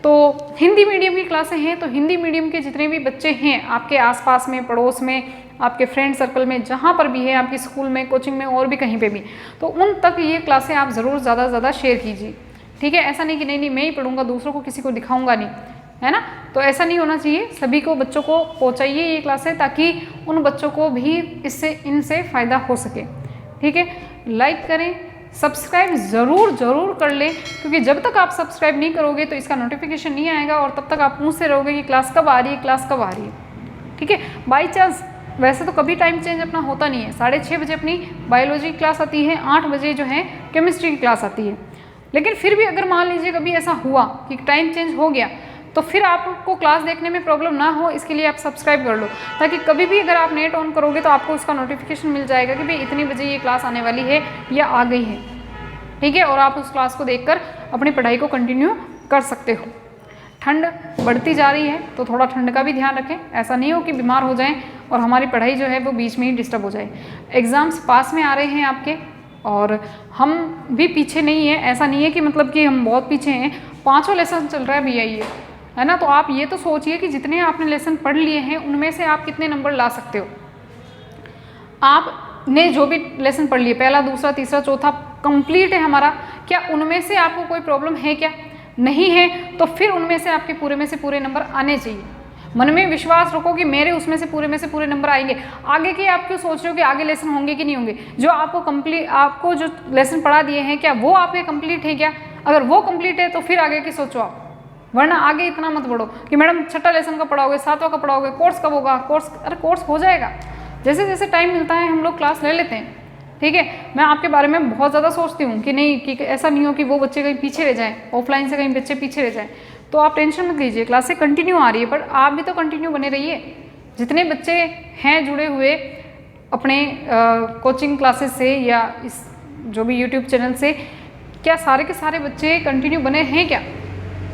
तो हिंदी मीडियम की क्लासें हैं, तो हिंदी मीडियम के जितने भी बच्चे हैं आपके आसपास में, पड़ोस में, आपके फ्रेंड सर्कल में, जहाँ पर भी है, आपकी स्कूल में, कोचिंग में और भी कहीं पे भी, तो उन तक ये क्लासें आप ज़रूर ज़्यादा से ज़्यादा शेयर कीजिए। ठीक है, ऐसा नहीं कि नहीं मैं ही पढ़ूंगा, दूसरों को किसी को दिखाऊंगा नहीं, है ना, तो ऐसा नहीं होना चाहिए। सभी को बच्चों को पहुँचाइए ये क्लासें, ताकि उन बच्चों को भी इनसे फ़ायदा हो सके। ठीक है, लाइक करें, सब्सक्राइब ज़रूर कर लें, क्योंकि जब तक आप सब्सक्राइब नहीं करोगे तो इसका नोटिफिकेशन नहीं आएगा और तब तक आप पूछते रहोगे कि क्लास कब आ रही है, क्लास कब आ रही है। ठीक है, बाई चांस वैसे तो कभी टाइम चेंज अपना होता नहीं है, 6:30 बजे अपनी बायोलॉजी की क्लास आती है, 8 बजे जो है केमिस्ट्री की क्लास आती है। लेकिन फिर भी अगर मान लीजिए कभी ऐसा हुआ कि टाइम चेंज हो गया, तो फिर आपको क्लास देखने में प्रॉब्लम ना हो, इसके लिए आप सब्सक्राइब कर लो, ताकि कभी भी अगर आप नेट ऑन करोगे तो आपको उसका नोटिफिकेशन मिल जाएगा कि भाई इतनी बजे ये क्लास आने वाली है या आ गई है। ठीक है, और आप उस क्लास को देखकर अपनी पढ़ाई को कंटिन्यू कर सकते हो। ठंड बढ़ती जा रही है तो थोड़ा ठंड का भी ध्यान रखें, ऐसा नहीं हो कि बीमार हो जाएं और हमारी पढ़ाई जो है वो बीच में ही डिस्टर्ब हो जाए। एग्ज़ाम्स पास में आ रहे हैं आपके और हम भी पीछे नहीं है, ऐसा नहीं है कि मतलब कि हम बहुत पीछे हैं। 5 लेसन चल रहा है BIA, है ना। तो आप ये तो सोचिए कि जितने आपने लेसन पढ़ लिए हैं उनमें से आप कितने नंबर ला सकते हो। आपने जो भी लेसन पढ़ लिए, पहला, दूसरा, तीसरा, चौथा कंप्लीट है हमारा, क्या उनमें से आपको कोई प्रॉब्लम है क्या? नहीं है तो फिर उनमें से आपके पूरे में से पूरे नंबर आने चाहिए। मन में विश्वास रखो कि मेरे उसमें से पूरे नंबर आएंगे। आगे के आप क्यों सोच रहे हो कि आगे लेसन होंगे कि नहीं होंगे? जो आपको जो लेसन पढ़ा दिए हैं क्या वो आपके कंप्लीट है क्या? अगर वो कंप्लीट है तो फिर आगे की सोचो आप, वरना आगे इतना मत बढ़ो कि मैडम 6ठा लेसन का पढ़ाओगे, 7वां का पढ़ाओगे, कोर्स कब होगा? कोर्स हो जाएगा, जैसे जैसे टाइम मिलता है हम लोग क्लास ले लेते हैं, ठीक है। मैं आपके बारे में बहुत ज़्यादा सोचती हूँ कि नहीं, कि ऐसा नहीं हो कि वो बच्चे कहीं पीछे रह जाएं, ऑफलाइन से कहीं बच्चे पीछे रह जाएं। तो आप टेंशन मत लीजिए, क्लासें कंटिन्यू आ रही है, पर आप भी तो कंटिन्यू बने रहिए। जितने बच्चे हैं जुड़े हुए अपने कोचिंग क्लासेस से या इस जो भी यूट्यूब चैनल से, क्या सारे के सारे बच्चे कंटिन्यू बने हैं क्या?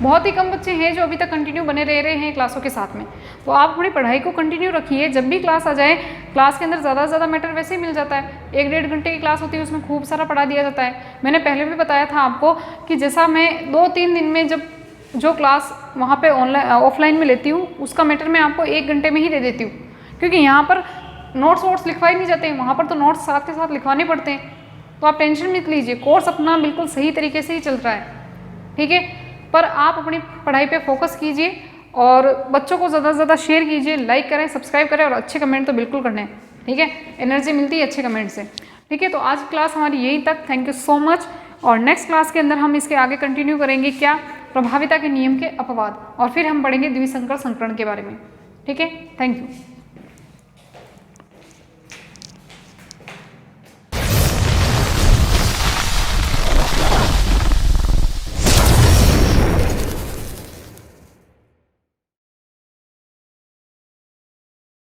बहुत ही कम बच्चे हैं जो अभी तक कंटिन्यू बने रह रहे हैं क्लासों के साथ में। तो आप अपनी पढ़ाई को कंटिन्यू रखिए। जब भी क्लास आ जाए, क्लास के अंदर ज़्यादा से ज़्यादा मैटर वैसे ही मिल जाता है। 1-1.5 घंटे की क्लास होती है, उसमें खूब सारा पढ़ा दिया जाता है। मैंने पहले भी बताया था आपको कि जैसा मैं 2-3 दिन में जब जो क्लास वहाँ पे ऑफलाइन में लेती हूँ उसका मैटर मैं आपको 1 घंटे में ही दे देती हूँ, क्योंकि यहाँ पर नोट्स लिखवाए नहीं जाते हैं, वहाँ पर तो नोट्स साथ के साथ लिखवाने पड़ते हैं। तो आप टेंशन मत लीजिए, कोर्स अपना बिल्कुल सही तरीके से ही चल रहा है, ठीक है। पर आप अपनी पढ़ाई पे फोकस कीजिए और बच्चों को ज़्यादा से ज़्यादा शेयर कीजिए, लाइक करें, सब्सक्राइब करें और अच्छे कमेंट तो बिल्कुल करने हैं, ठीक है। एनर्जी मिलती है अच्छे कमेंट से, ठीक है। तो आज क्लास हमारी यहीं तक, थैंक यू सो मच। और नेक्स्ट क्लास के अंदर हम इसके आगे कंटिन्यू करेंगे, क्या? प्रभाविता के नियम के अपवाद, और फिर हम पढ़ेंगे द्विसंकर संकरण के बारे में, ठीक है। Thank you.